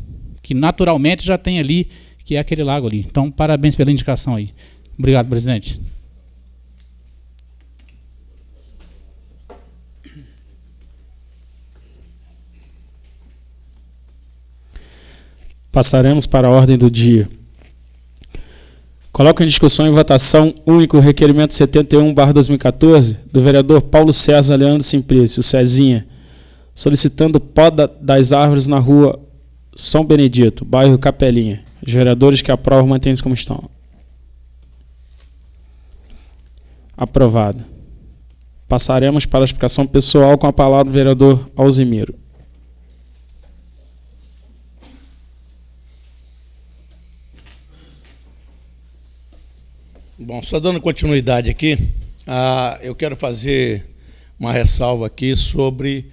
que naturalmente já tem ali, que é aquele lago ali. Então, parabéns pela indicação aí. Obrigado, presidente.
Passaremos para a ordem do dia. Coloco em discussão e votação único o requerimento 71/2014 do vereador Paulo César Leandro Simplício, o Cezinha, solicitando poda das árvores na rua São Benedito, bairro Capelinha. Os vereadores que aprovam mantêm-se como estão. Aprovado. Passaremos para a explicação pessoal com a palavra do vereador Alzimiro.
Bom, só dando continuidade aqui, eu quero fazer uma ressalva aqui sobre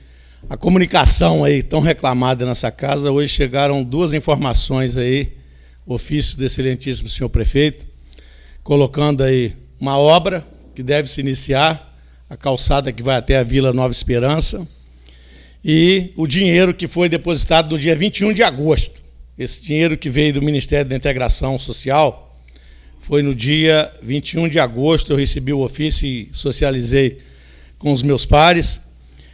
a comunicação aí tão reclamada nessa casa. Hoje chegaram 2 informações aí, ofício do excelentíssimo senhor prefeito, colocando aí uma obra que deve se iniciar, a calçada que vai até a Vila Nova Esperança, e o dinheiro que foi depositado no dia 21 de agosto. Esse dinheiro que veio do Ministério da Integração Social, foi no dia 21 de agosto, eu recebi o ofício e socializei com os meus pares.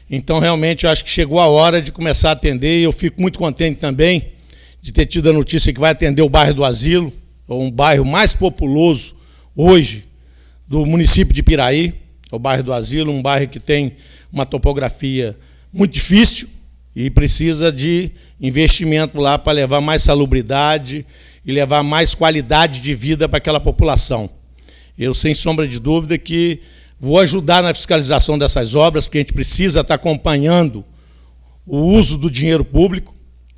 Então, realmente, eu acho que chegou a hora de começar a atender, e eu fico muito contente também de ter tido a notícia que vai atender o bairro do Asilo, um bairro mais populoso hoje do município de Piraí, é o bairro do Asilo, um bairro que tem uma topografia muito difícil e precisa de investimento lá para levar mais salubridade e levar mais qualidade de vida para aquela população. Eu, sem sombra de dúvida, que vou ajudar na fiscalização dessas obras, porque a gente precisa estar acompanhando o uso do dinheiro público.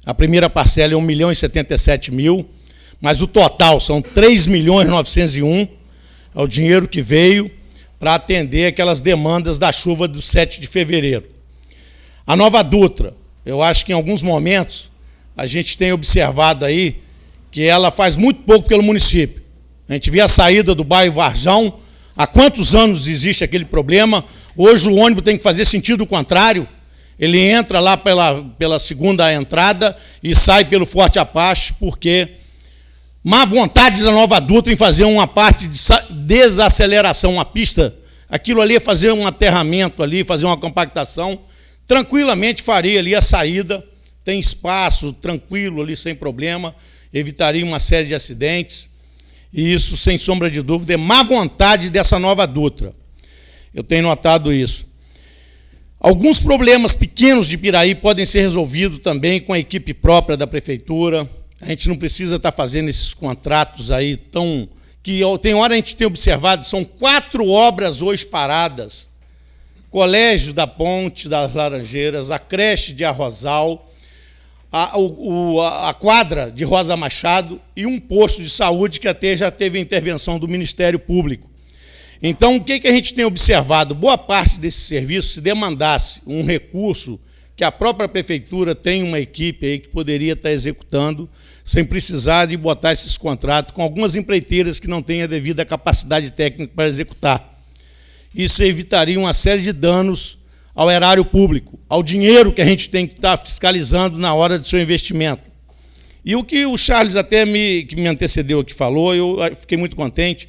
A primeira parcela é 1.077.000, mas o total são 3.901.000, é o dinheiro que veio para atender aquelas demandas da chuva do 7 de fevereiro. A Nova Dutra, eu acho que em alguns momentos a gente tem observado aí que ela faz muito pouco pelo município. A gente vê a saída do bairro Varjão, há quantos anos existe aquele problema? Hoje o ônibus tem que fazer sentido contrário, ele entra lá pela segunda entrada e sai pelo Forte Apache, porque má vontade da Nova Dutra em fazer uma parte de desaceleração, uma pista, aquilo ali é fazer um aterramento ali, fazer uma compactação, tranquilamente faria ali a saída, tem espaço, tranquilo ali, sem problema, evitaria uma série de acidentes, e isso, sem sombra de dúvida, é má vontade dessa Nova Dutra. Eu tenho notado isso. Alguns problemas pequenos de Piraí podem ser resolvidos também com a equipe própria da prefeitura. A gente não precisa estar fazendo esses contratos aí tão... que tem hora a gente tem observado, são 4 obras hoje paradas. Colégio da Ponte das Laranjeiras, a creche de Arrozal, a quadra de Rosa Machado e um posto de saúde que até já teve a intervenção do Ministério Público. Então, o que a gente tem observado? Boa parte desse serviço, se demandasse um recurso que a própria prefeitura tem uma equipe aí que poderia estar executando, sem precisar de botar esses contratos com algumas empreiteiras que não têm a devida capacidade técnica para executar. Isso evitaria uma série de danos ao erário público, ao dinheiro que a gente tem que estar fiscalizando na hora do seu investimento. E o que o Charles até que me antecedeu aqui falou, eu fiquei muito contente.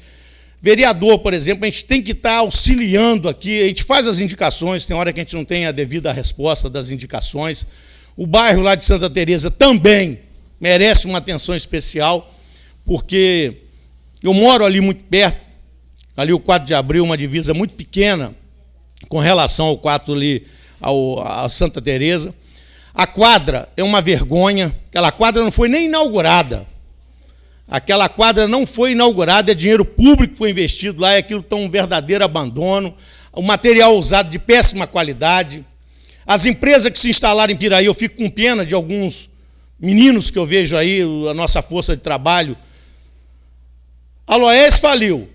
Vereador, por exemplo, a gente tem que estar auxiliando aqui, a gente faz as indicações, tem hora que a gente não tem a devida resposta das indicações. O bairro lá de Santa Teresa também merece uma atenção especial, porque eu moro ali muito perto, ali o 4 de abril, uma divisa muito pequena, com relação ao 4 ali, a Santa Teresa. A quadra é uma vergonha, aquela quadra não foi nem inaugurada. Aquela quadra não foi inaugurada, é dinheiro público que foi investido lá, é aquilo tão um verdadeiro abandono, o material usado de péssima qualidade. As empresas que se instalaram em Piraí, eu fico com pena de alguns meninos que eu vejo aí, a nossa força de trabalho. A Loés faliu.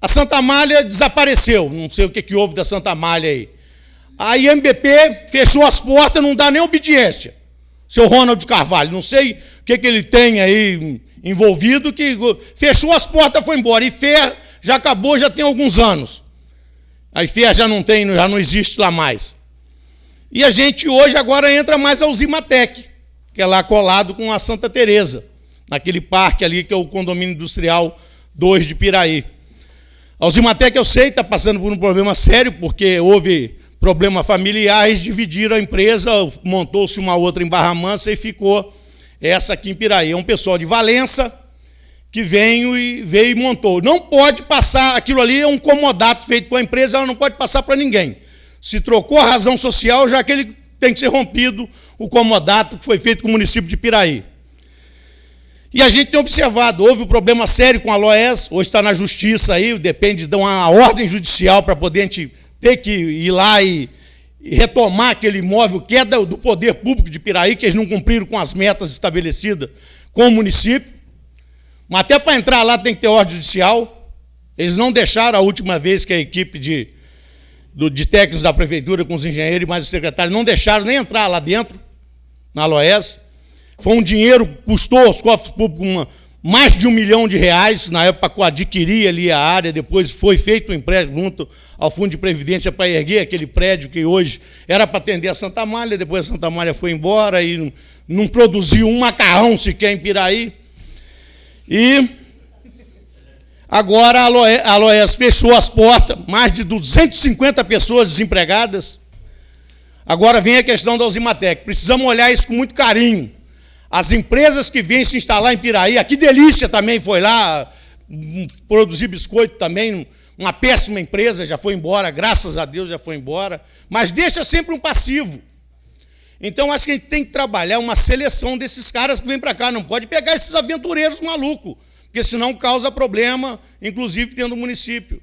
A Santa Amália desapareceu, não sei o que houve da Santa Amália aí. A IMBP fechou as portas, não dá nem obediência. seu Ronald Carvalho. Não sei o que ele tem aí envolvido, que fechou as portas, foi embora. E FEA já acabou, já tem alguns anos. A FEA já não existe lá mais. E a gente hoje agora entra mais a Uzimatec, que é lá colado com a Santa Teresa, naquele parque ali que é o Condomínio Industrial 2 de Piraí. A Uzimatec, eu sei, está passando por um problema sério, porque houve problema familiar, eles dividiram a empresa, montou-se uma outra em Barra Mansa e ficou essa aqui em Piraí. É um pessoal de Valença que veio e montou. Não pode passar, aquilo ali é um comodato feito com a empresa, ela não pode passar para ninguém. Se trocou a razão social, já que ele tem que ser rompido o comodato que foi feito com o município de Piraí. E a gente tem observado, houve um problema sério com a Loes, hoje está na justiça aí, depende de uma ordem judicial para poder a gente ter que ir lá e retomar aquele imóvel que é do poder público de Piraí, que eles não cumpriram com as metas estabelecidas com o município. Mas até para entrar lá tem que ter ordem judicial. Eles não deixaram a última vez que a equipe de técnicos da prefeitura com os engenheiros e mais os secretários não deixaram nem entrar lá dentro, na Loes. Foi um dinheiro que custou aos cofres públicos mais de R$1 milhão, na época para adquirir ali a área, depois foi feito um empréstimo junto ao Fundo de Previdência para erguer aquele prédio que hoje era para atender a Santa Amália, depois a Santa Amália foi embora e não produziu um macarrão sequer em Piraí. E agora a Loes fechou as portas, mais de 250 pessoas desempregadas. Agora vem a questão da Uzimatec. Precisamos olhar isso com muito carinho. As empresas que vêm se instalar em Piraí, a Que Delícia também foi lá produzir biscoito também, uma péssima empresa, já foi embora, graças a Deus já foi embora, mas deixa sempre um passivo. Então, acho que a gente tem que trabalhar uma seleção desses caras que vêm para cá, não pode pegar esses aventureiros malucos, porque senão causa problema, inclusive dentro do município,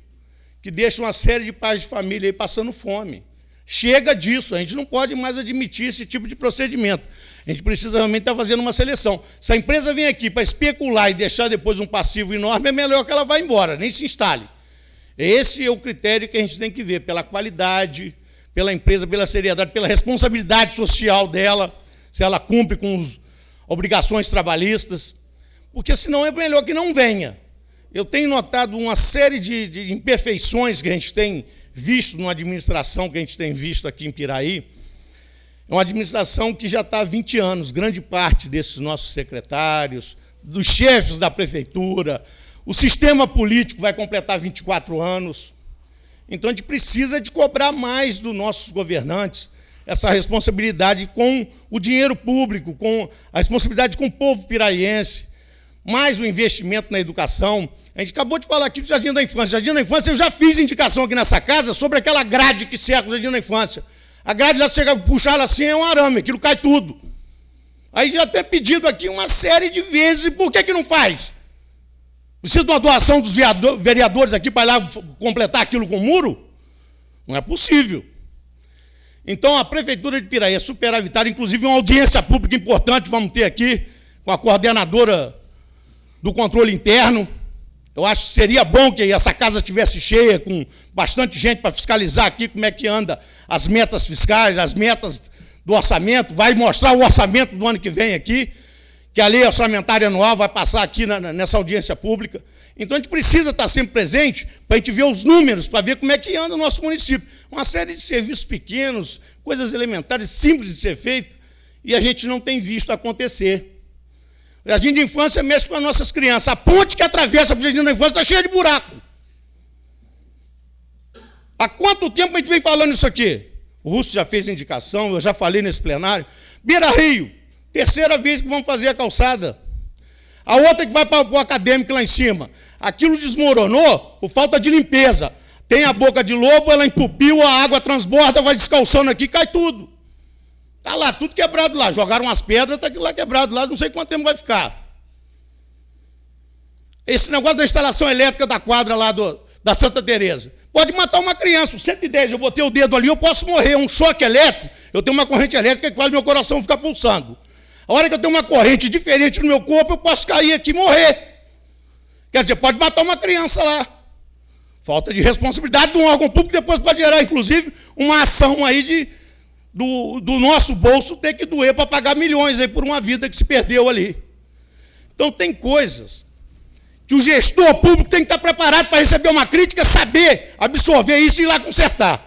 que deixa uma série de pais de família aí passando fome. Chega disso, a gente não pode mais admitir esse tipo de procedimento. A gente precisa realmente estar fazendo uma seleção. Se a empresa vem aqui para especular e deixar depois um passivo enorme, é melhor que ela vá embora, nem se instale. Esse é o critério que a gente tem que ver, pela qualidade, pela empresa, pela seriedade, pela responsabilidade social dela, se ela cumpre com as obrigações trabalhistas, porque senão é melhor que não venha. Eu tenho notado uma série de imperfeições que a gente tem visto numa administração que a gente tem visto aqui em Piraí. É uma administração que já está há 20 anos, grande parte desses nossos secretários, dos chefes da prefeitura, o sistema político vai completar 24 anos. Então, a gente precisa de cobrar mais dos nossos governantes essa responsabilidade com o dinheiro público, com a responsabilidade com o povo piraiense, mais o investimento na educação. A gente acabou de falar aqui do Jardim da Infância. Jardim da Infância, eu já fiz indicação aqui nessa casa sobre aquela grade que cerca o Jardim da Infância. A grade lá, chega, puxar ela assim, é um arame, aquilo cai tudo. Aí já tem pedido aqui uma série de vezes, e por que não faz? Precisa de uma doação dos vereadores aqui para ir lá completar aquilo com muro? Não é possível. Então, a Prefeitura de Piraí é superavitária, inclusive uma audiência pública importante vamos ter aqui, com a coordenadora do controle interno. Eu acho que seria bom que essa casa estivesse cheia, com bastante gente para fiscalizar aqui como é que anda as metas fiscais, as metas do orçamento, vai mostrar o orçamento do ano que vem aqui, que a lei orçamentária anual vai passar aqui nessa audiência pública. Então, a gente precisa estar sempre presente para a gente ver os números, para ver como é que anda o nosso município. Uma série de serviços pequenos, coisas elementares, simples de ser feita, e a gente não tem visto acontecer. O Jardim de Infância mexe com as nossas crianças. A ponte que atravessa o Jardim da Infância está cheia de buraco. Há quanto tempo a gente vem falando isso aqui? O Russo já fez indicação, eu já falei nesse plenário. Beira Rio, terceira vez que vamos fazer a calçada. A outra que vai para o acadêmico lá em cima. Aquilo desmoronou por falta de limpeza. Tem a boca de lobo, ela entupiu, a água transborda, vai descalçando aqui, cai tudo. Está lá, tudo quebrado lá. Jogaram as pedras, está aquilo lá quebrado lá, não sei quanto tempo vai ficar. Esse negócio da instalação elétrica da quadra lá da Santa Teresa. Pode matar uma criança, 110, eu botei o dedo ali, eu posso morrer. Um choque elétrico, eu tenho uma corrente elétrica que faz meu coração ficar pulsando. A hora que eu tenho uma corrente diferente no meu corpo, eu posso cair aqui e morrer. Quer dizer, pode matar uma criança lá. Falta de responsabilidade de um órgão público, depois pode gerar, inclusive, uma ação aí do nosso bolso ter que doer para pagar milhões aí por uma vida que se perdeu ali. Então tem coisas que o gestor público tem que estar preparado para receber uma crítica, saber absorver isso e ir lá consertar.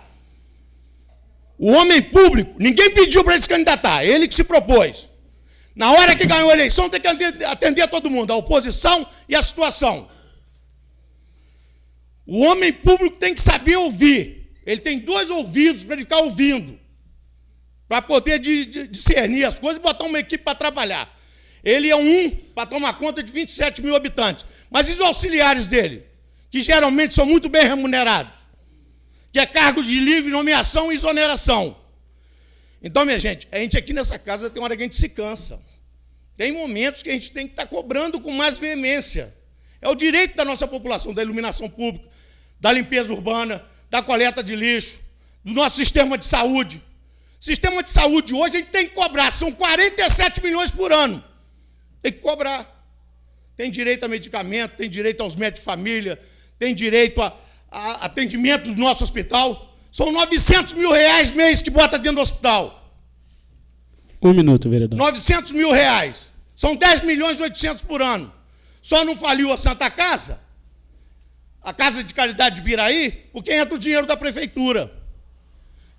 O homem público, ninguém pediu para ele se candidatar, ele que se propôs. Na hora que ganhou a eleição, tem que atender a todo mundo, a oposição e a situação. O homem público tem que saber ouvir. Ele tem 2 ouvidos para ele ficar ouvindo, para poder discernir as coisas e botar uma equipe para trabalhar. Ele é para tomar conta de 27 mil habitantes. Mas e os auxiliares dele, que geralmente são muito bem remunerados, que é cargo de livre nomeação e exoneração. Então, minha gente, a gente aqui nessa casa tem hora que a gente se cansa. Tem momentos que a gente tem que estar cobrando com mais veemência. É o direito da nossa população, da iluminação pública, da limpeza urbana, da coleta de lixo, do nosso sistema de saúde. Sistema de saúde hoje a gente tem que cobrar, são 47 milhões por ano. Tem que cobrar. Tem direito a medicamento, tem direito aos médicos de família, tem direito a atendimento do nosso hospital. São 900 mil reais mês que bota dentro do hospital.
1 minuto, vereador.
900 mil reais. São 10 milhões e 800 por ano. Só não faliu a Santa Casa, a Casa de Caridade de Biraí, porque entra o dinheiro da prefeitura.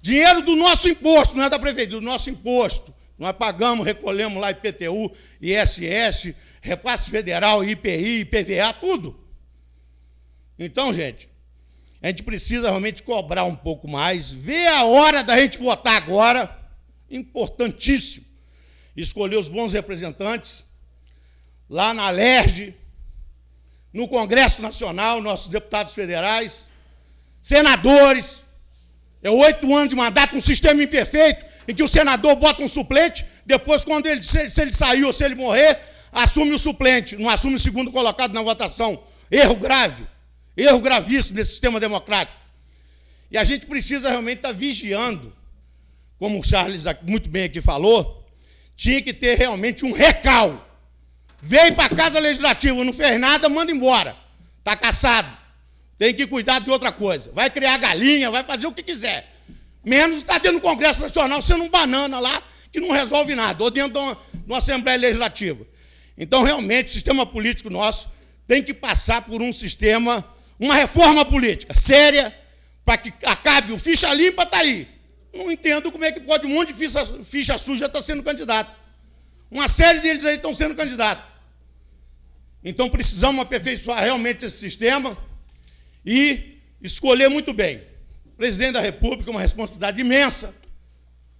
Dinheiro do nosso imposto, não é da prefeitura, do nosso imposto. Nós pagamos, recolhemos lá IPTU, ISS, repasse federal, IPI, IPVA, tudo. Então, gente, a gente precisa realmente cobrar um pouco mais, ver a hora da gente votar agora, importantíssimo, escolher os bons representantes, lá na LERJ, no Congresso Nacional, nossos deputados federais, senadores. É 8 anos de mandato, um sistema imperfeito, em que o senador bota um suplente, depois, quando se ele sair ou se ele morrer, assume o suplente, não assume o segundo colocado na votação. Erro grave, erro gravíssimo nesse sistema democrático. E a gente precisa realmente estar vigiando, como o Charles muito bem aqui falou, tinha que ter realmente um recal. Veio para a Casa Legislativa, não fez nada, manda embora. Está caçado. Tem que cuidar de outra coisa. Vai criar galinha, vai fazer o que quiser. Menos está dentro do Congresso Nacional sendo um banana lá, que não resolve nada, ou dentro de uma Assembleia Legislativa. Então, realmente, o sistema político nosso tem que passar por um sistema, uma reforma política séria, para que acabe o ficha limpa, está aí. Não entendo como é que pode um monte de ficha suja estar sendo candidato. Uma série deles aí estão sendo candidatos. Então, precisamos aperfeiçoar realmente esse sistema e escolher muito bem. Presidente da República, uma responsabilidade imensa.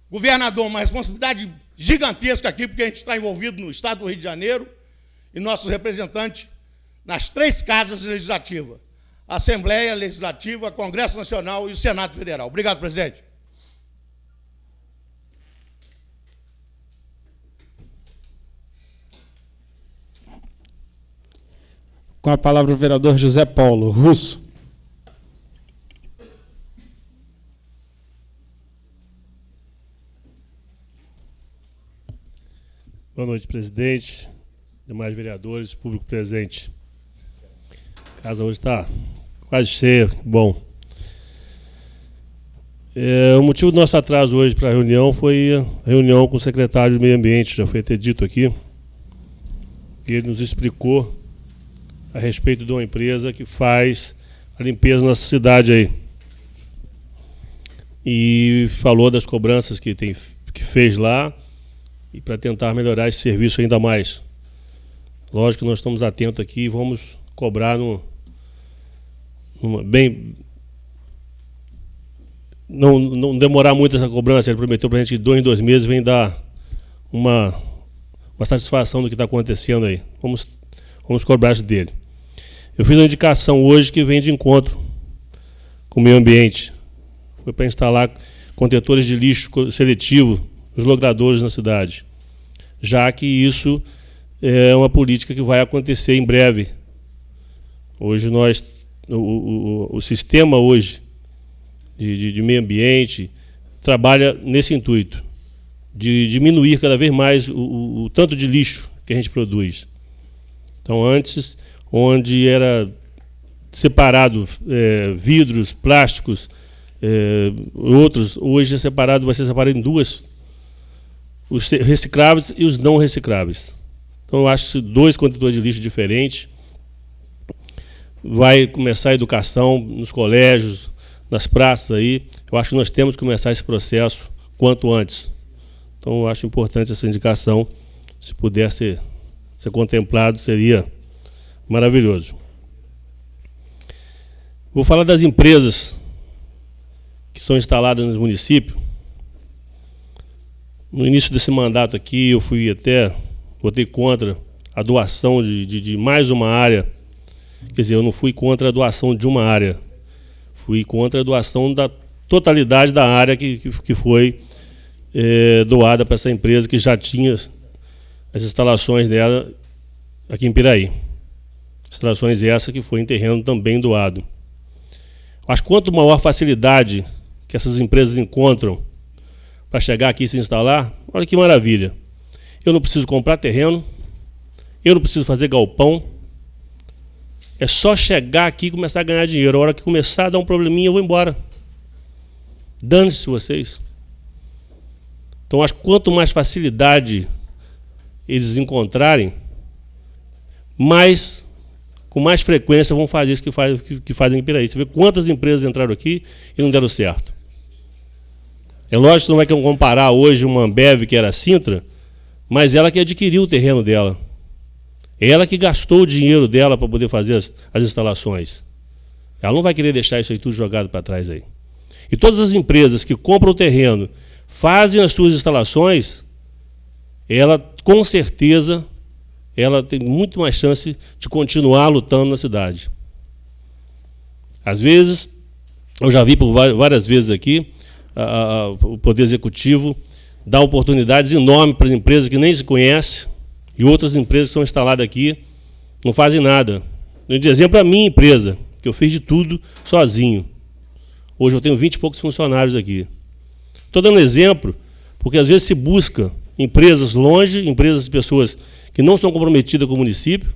Governador, uma responsabilidade gigantesca aqui, porque a gente está envolvido no Estado do Rio de Janeiro, e nossos representantes nas 3 casas legislativas, a Assembleia Legislativa, Congresso Nacional e o Senado Federal. Obrigado, presidente.
Com a palavra o vereador José Paulo Russo.
Boa noite, presidente, demais vereadores, público presente. A casa hoje está quase cheia, bom. O motivo do nosso atraso hoje para a reunião foi a reunião com o secretário do Meio Ambiente, já foi até dito aqui. Ele nos explicou a respeito de uma empresa que faz a limpeza na nossa cidade aí. E falou das cobranças que fez lá e para tentar melhorar esse serviço ainda mais. Lógico que nós estamos atentos aqui e vamos cobrar não demorar muito essa cobrança. Ele prometeu para a gente que 2 em 2 meses vem dar uma satisfação do que está acontecendo aí. Vamos cobrar isso dele. Eu fiz uma indicação hoje que vem de encontro com o meio ambiente. Foi para instalar contentores de lixo seletivo nos logradouros na cidade, já que isso é uma política que vai acontecer em breve. Hoje o sistema hoje de meio ambiente trabalha nesse intuito, de diminuir cada vez mais o tanto de lixo que a gente produz. Então, antes, onde era separado vidros, plásticos, outros, hoje vai ser separado em duas, os recicláveis e os não recicláveis. Então, eu acho que 2 contentores de lixo diferentes. Vai começar a educação nos colégios, nas praças aí. Eu acho que nós temos que começar esse processo quanto antes. Então, eu acho importante essa indicação. Se puder ser contemplado, seria maravilhoso. Vou falar das empresas que são instaladas nos municípios. No início desse mandato aqui, eu votei contra a doação de mais uma área. Quer dizer, eu não fui contra a doação de uma área, fui contra a doação da totalidade da área que foi doada para essa empresa que já tinha as instalações dela aqui em Piraí. Instalações essas que foi em terreno também doado. Acho que quanto maior facilidade que essas empresas encontram para chegar aqui e se instalar, olha que maravilha. Eu não preciso comprar terreno, eu não preciso fazer galpão, é só chegar aqui e começar a ganhar dinheiro. A hora que começar a dar um probleminha, eu vou embora. Dane-se vocês. Então, acho que quanto mais facilidade eles encontrarem, com mais frequência vão fazer isso que fazem em Piraí. Você vê quantas empresas entraram aqui e não deram certo. É lógico que não vai comparar hoje uma Ambev, que era a Sintra, mas ela que adquiriu o terreno dela. Ela que gastou o dinheiro dela para poder fazer as instalações. Ela não vai querer deixar isso aí tudo jogado para trás aí. E todas as empresas que compram o terreno, fazem as suas instalações, ela com certeza ela tem muito mais chance de continuar lutando na cidade. Às vezes, eu já vi por várias vezes aqui, o Poder Executivo dá oportunidades enormes para as empresas que nem se conhecem, e outras empresas que são instaladas aqui não fazem nada. De exemplo, a minha empresa, que eu fiz de tudo sozinho. Hoje eu tenho 20 e poucos funcionários aqui. Estou dando exemplo, porque às vezes se busca empresas longe, empresas de pessoas que não estão comprometidas com o município,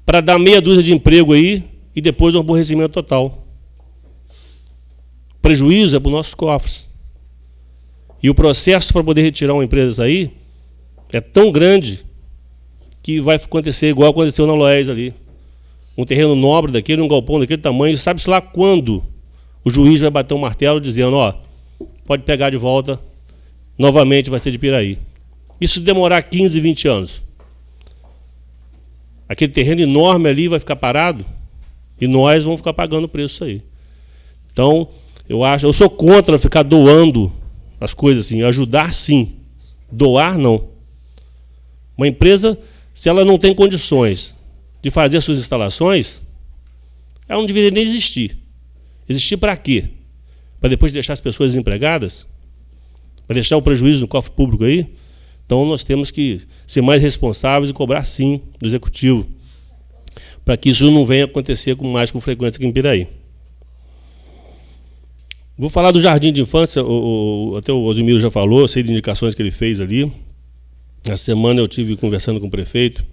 para dar meia dúzia de emprego aí e depois um aborrecimento total. O prejuízo é para os nossos cofres. E o processo para poder retirar uma empresa aí é tão grande que vai acontecer igual aconteceu na Loés ali. Um terreno nobre daquele, um galpão daquele tamanho, sabe-se lá quando o juiz vai bater um martelo dizendo, ó, pode pegar de volta, novamente vai ser de Piraí. Isso demorar 15, 20 anos. Aquele terreno enorme ali vai ficar parado e nós vamos ficar pagando o preço aí. Então, eu sou contra ficar doando as coisas assim, ajudar sim, doar não. Uma empresa, se ela não tem condições de fazer as suas instalações, ela não deveria nem existir. Existir para quê? Para depois deixar as pessoas desempregadas? Para deixar o prejuízo no cofre público aí? Então nós temos que ser mais responsáveis e cobrar sim do Executivo, para que isso não venha acontecer com frequência aqui em Piraí. Vou falar do Jardim de Infância, até o Osimiro já falou, eu sei de indicações que ele fez ali. Essa semana eu estive conversando com o prefeito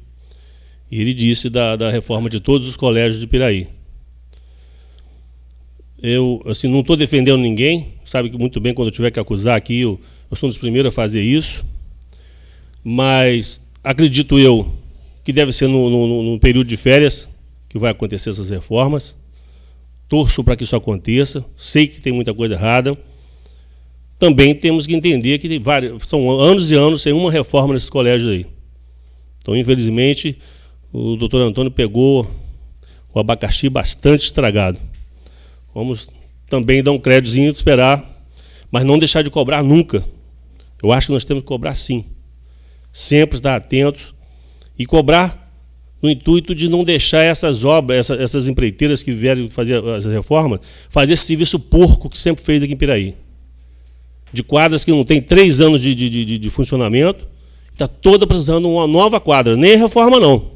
e ele disse da reforma de todos os colégios de Piraí. Eu assim, não estou defendendo ninguém, sabe que muito bem quando eu tiver que acusar aqui, eu sou um dos primeiros a fazer isso, mas acredito eu que deve ser no período de férias que vai acontecer essas reformas. Torço para que isso aconteça, sei que tem muita coisa errada. Também temos que entender que são anos e anos sem uma reforma nesses colégios aí. Então, infelizmente, o doutor Antônio pegou o abacaxi bastante estragado. Vamos também dar um créditozinho, esperar, mas não deixar de cobrar nunca. Eu acho que nós temos que cobrar sim. Sempre estar atentos e cobrar no intuito de não deixar essas obras, essas empreiteiras que vieram fazer as reformas, fazer esse serviço porco que sempre fez aqui em Piraí. De quadras que não tem 3 anos de funcionamento, está toda precisando de uma nova quadra, nem reforma não.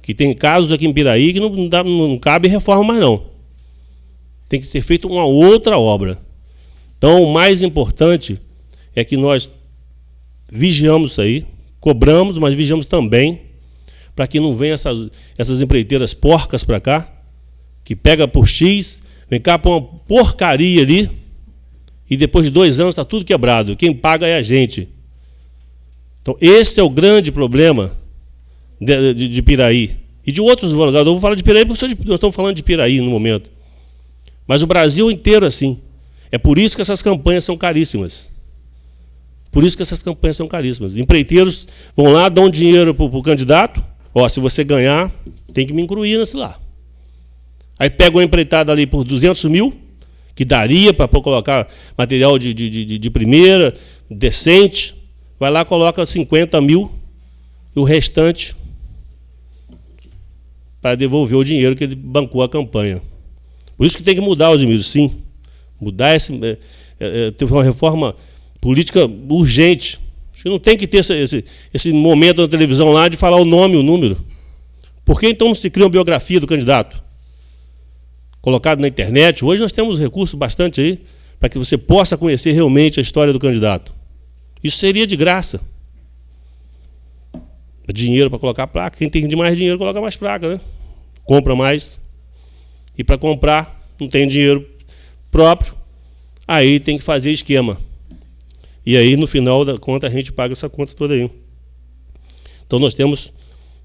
Que tem casos aqui em Piraí que não cabe reforma mais não. Tem que ser feita uma outra obra. Então, o mais importante é que nós vigiamos isso aí, cobramos, mas vigiamos também, para que não venham essas empreiteiras porcas para cá, que pega por X, Vem cá para uma porcaria ali e depois de 2 anos está tudo quebrado. Quem paga é a gente. Então, esse é o grande problema de Piraí. E de outros lugares. Eu vou falar de Piraí porque nós estamos falando de Piraí no momento. Mas o Brasil inteiro assim. É por isso que essas campanhas são caríssimas. Por isso que essas campanhas são caríssimas. Empreiteiros vão lá, dão dinheiro para o candidato. Ó, se você ganhar, tem que me incluir nesse lá. Aí pega uma empreitada ali por 200 mil, que daria para colocar material de primeira, decente. Vai lá, coloca 50 mil e o restante para devolver o dinheiro que ele bancou a campanha. Por isso que tem que mudar, Osmiro, sim. Mudar ter uma reforma política urgente. Acho que não tem que ter esse momento na televisão lá de falar o nome e o número. Por que então não se cria uma biografia do candidato? Colocado na internet. Hoje nós temos recursos bastante aí para que você possa conhecer realmente a história do candidato. Isso seria de graça. Dinheiro para colocar placa. Quem tem mais dinheiro coloca mais placa, né? Compra mais. E para comprar não tem dinheiro próprio, aí tem que fazer esquema. E aí no final da conta a gente paga essa conta toda aí. Então nós temos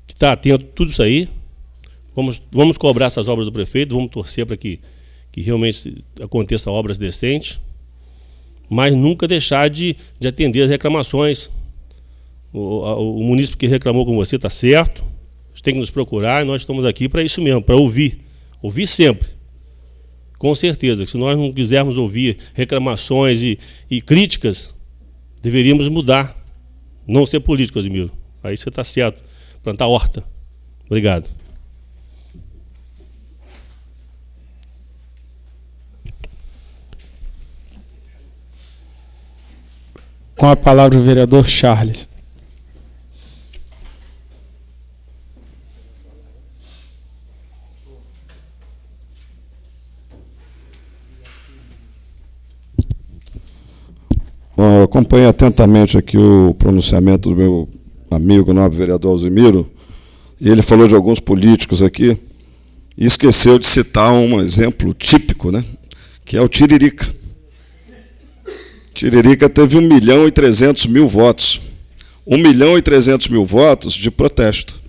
que estar atento a tudo isso aí. Vamos cobrar essas obras do prefeito, vamos torcer para que realmente aconteçam obras decentes, mas nunca deixar de atender as reclamações. O munícipe que reclamou com você está certo, você tem que nos procurar e nós estamos aqui para isso mesmo, para ouvir. Ouvir sempre. Com certeza, se nós não quisermos ouvir reclamações e críticas, deveríamos mudar. Não ser político, Osmiro. Aí você está certo. Plantar horta. Obrigado.
Com a palavra o vereador Charles.
Bom, eu acompanhei atentamente aqui o pronunciamento do meu amigo, nobre vereador Alzimiro, e ele falou de alguns políticos aqui, e esqueceu de citar um exemplo típico, né, que é o Tiririca. Tiririca teve 1.300.000 votos. 1.300.000 votos de protesto.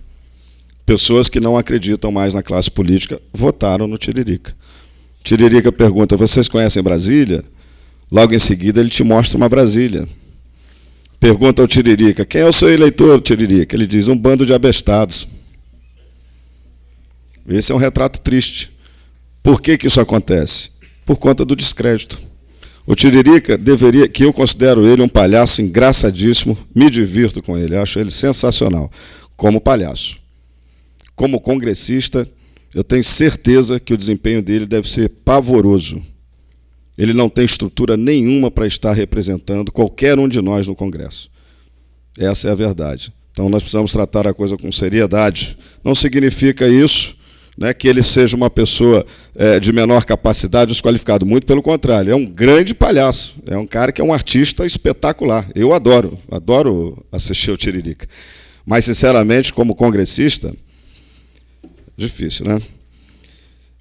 Pessoas que não acreditam mais na classe política votaram no Tiririca. Tiririca pergunta, vocês conhecem Brasília? Logo em seguida, ele te mostra uma Brasília. Pergunta ao Tiririca, quem é o seu eleitor, Tiririca? Ele diz, um bando de abestados. Esse é um retrato triste. Por que isso acontece? Por conta do descrédito. O Tiririca deveria, que eu considero ele um palhaço engraçadíssimo, me divirto com ele, acho ele sensacional, como palhaço. Como congressista, eu tenho certeza que o desempenho dele deve ser pavoroso. Ele não tem estrutura nenhuma para estar representando qualquer um de nós no Congresso. Essa é a verdade. Então nós precisamos tratar a coisa com seriedade. Não significa isso, né, que ele seja uma pessoa de menor capacidade, desqualificado. Muito pelo contrário, é um grande palhaço. É um cara que é um artista espetacular. Eu adoro assistir o Tiririca. Mas, sinceramente, como congressista, difícil, né?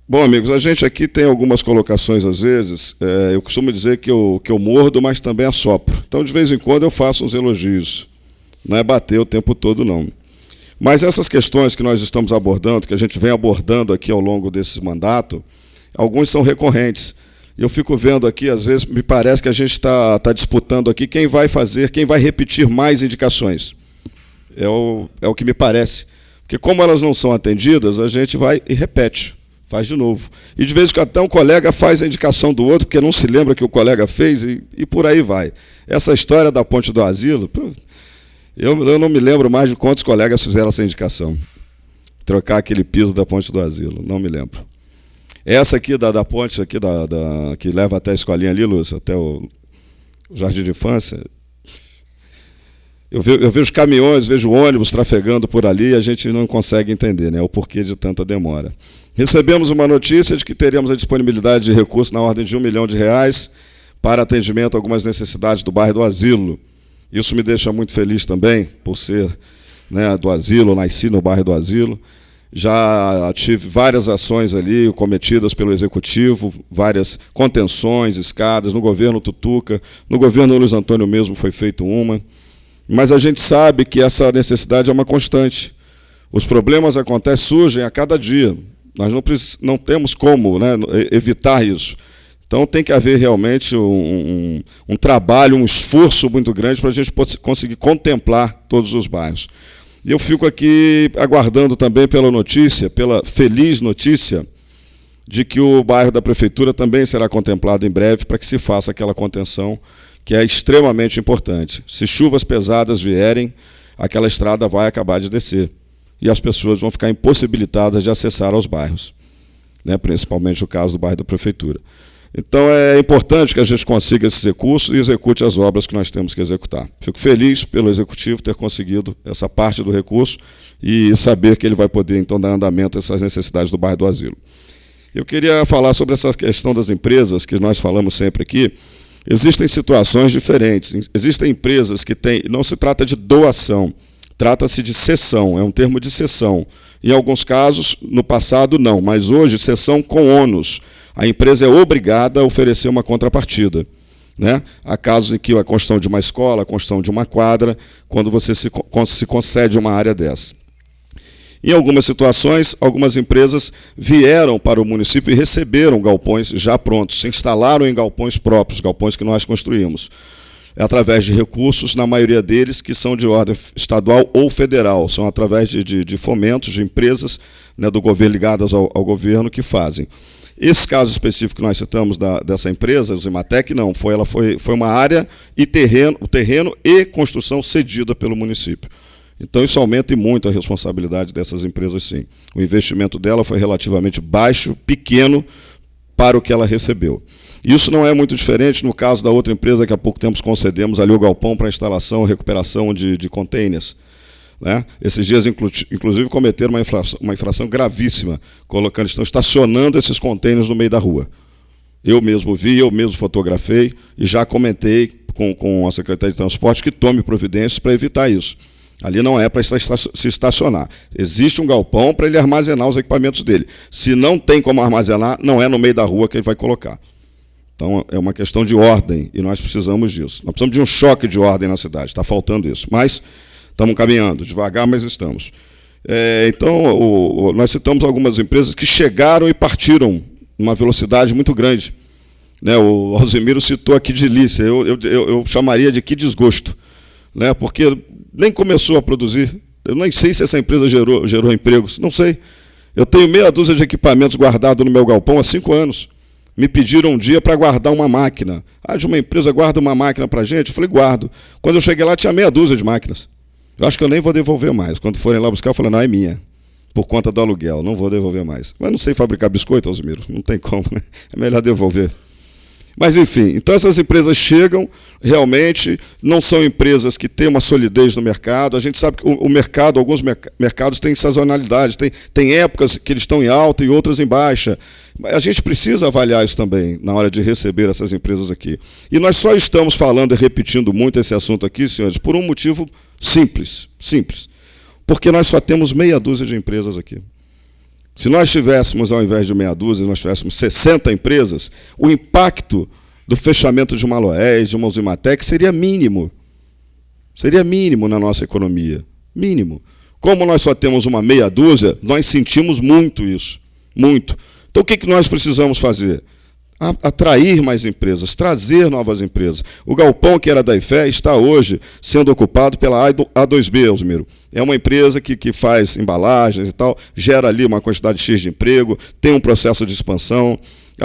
Bom, amigos, a gente aqui tem algumas colocações, às vezes, eu costumo dizer que eu mordo, mas também assopro. Então, de vez em quando, eu faço uns elogios. Não é bater o tempo todo, não. Mas essas questões que nós estamos abordando, que a gente vem abordando aqui ao longo desse mandato, alguns são recorrentes. E eu fico vendo aqui, às vezes, me parece que a gente está disputando aqui quem vai repetir mais indicações. É o que me parece. Porque como elas não são atendidas, a gente vai e repete. Faz de novo. E de vez em quando até um colega faz a indicação do outro, porque não se lembra que o colega fez, e por aí vai. Essa história da Ponte do Asilo, eu não me lembro mais de quantos colegas fizeram essa indicação. Trocar aquele piso da Ponte do Asilo, não me lembro. Essa aqui da ponte, aqui que leva até a escolinha ali, Lúcio, até o Jardim de Infância. Eu vejo caminhões, vejo ônibus trafegando por ali e a gente não consegue entender, né, o porquê de tanta demora. Recebemos uma notícia de que teríamos a disponibilidade de recursos na ordem de R$1 milhão para atendimento a algumas necessidades do bairro do Asilo. Isso me deixa muito feliz também, por ser, né, do Asilo, nasci no bairro do Asilo. Já tive várias ações ali cometidas pelo Executivo, várias contenções, escadas, no governo Tutuca, no governo Luiz Antônio mesmo foi feito uma. Mas a gente sabe que essa necessidade é uma constante. Os problemas acontecem, surgem a cada dia. Nós não temos como, né, evitar isso. Então tem que haver realmente um trabalho, um esforço muito grande para a gente conseguir contemplar todos os bairros. E eu fico aqui aguardando também pela notícia, pela feliz notícia, de que o bairro da Prefeitura também será contemplado em breve para que se faça aquela contenção, que é extremamente importante. Se chuvas pesadas vierem, aquela estrada vai acabar de descer e as pessoas vão ficar impossibilitadas de acessar aos bairros, né, principalmente o caso do bairro da Prefeitura. Então é importante que a gente consiga esses recursos e execute as obras que nós temos que executar. Fico feliz pelo Executivo ter conseguido essa parte do recurso e saber que ele vai poder, então, dar andamento a essas necessidades do bairro do Asilo. Eu queria falar sobre essa questão das empresas, que nós falamos sempre aqui. Existem situações diferentes. Existem empresas que têm... Não se trata de doação, trata-se de cessão, é um termo de cessão. Em alguns casos, no passado, não, mas hoje, cessão com ônus. A empresa é obrigada a oferecer uma contrapartida, né? Há casos em que a construção de uma escola, a construção de uma quadra, quando você se concede uma área dessa. Em algumas situações, algumas empresas vieram para o município e receberam galpões já prontos, se instalaram em galpões próprios, galpões que nós construímos, através de recursos, na maioria deles, que são de ordem estadual ou federal, são através de fomentos, de empresas, né, do governo ligadas ao governo que fazem. Esse caso específico que nós citamos dessa empresa, o Zimatec, não, foi uma área e o terreno e construção cedida pelo município. Então isso aumenta muito a responsabilidade dessas empresas, sim. O investimento dela foi relativamente baixo, pequeno, para o que ela recebeu. Isso não é muito diferente no caso da outra empresa que há pouco tempo concedemos ali o galpão para instalação e recuperação de containers, né? Esses dias, inclusive, cometeram uma infração gravíssima, estão estacionando esses contêineres no meio da rua. Eu mesmo vi, eu mesmo fotografei e já comentei com a Secretaria de Transporte que tome providências para evitar isso. Ali não é para se estacionar. Existe um galpão para ele armazenar os equipamentos dele. Se não tem como armazenar, não é no meio da rua que ele vai colocar. Então, é uma questão de ordem e nós precisamos disso. Nós precisamos de um choque de ordem na cidade, está faltando isso. Mas estamos caminhando, devagar, mas estamos. Então, nós citamos algumas empresas que chegaram e partiram numa velocidade muito grande, né? O Alzimiro citou aqui de delícia, eu chamaria de que desgosto, né? Porque nem começou a produzir. Eu nem sei se essa empresa gerou empregos, não sei. Eu tenho meia dúzia de equipamentos guardados no meu galpão há 5 anos. Me pediram um dia para guardar uma máquina. De uma empresa guarda uma máquina para a gente? Eu falei, guardo. Quando eu cheguei lá, tinha meia dúzia de máquinas. Eu acho que eu nem vou devolver mais. Quando forem lá buscar, eu falei, não, é minha. Por conta do aluguel, não vou devolver mais. Mas não sei fabricar biscoito, Alzimiro, não tem como, né? É melhor devolver. Mas, enfim, então essas empresas chegam, realmente, não são empresas que têm uma solidez no mercado. A gente sabe que o mercado, alguns mercados têm sazonalidade, tem épocas que eles estão em alta e outras em baixa. A gente precisa avaliar isso também na hora de receber essas empresas aqui. E nós só estamos falando e repetindo muito esse assunto aqui, senhores, por um motivo simples. Porque nós só temos meia dúzia de empresas aqui. Se nós tivéssemos, ao invés de meia dúzia, nós tivéssemos 60 empresas, o impacto do fechamento de uma Loés, de uma Zimatec, seria mínimo. Seria mínimo na nossa economia. Mínimo. Como nós só temos uma meia dúzia, nós sentimos muito isso. Muito. Então, o que nós precisamos fazer? Atrair mais empresas, trazer novas empresas. O galpão que era da IFE está hoje sendo ocupado pela A2B, Alzimiro. É uma empresa que faz embalagens e tal, gera ali uma quantidade X de emprego, tem um processo de expansão.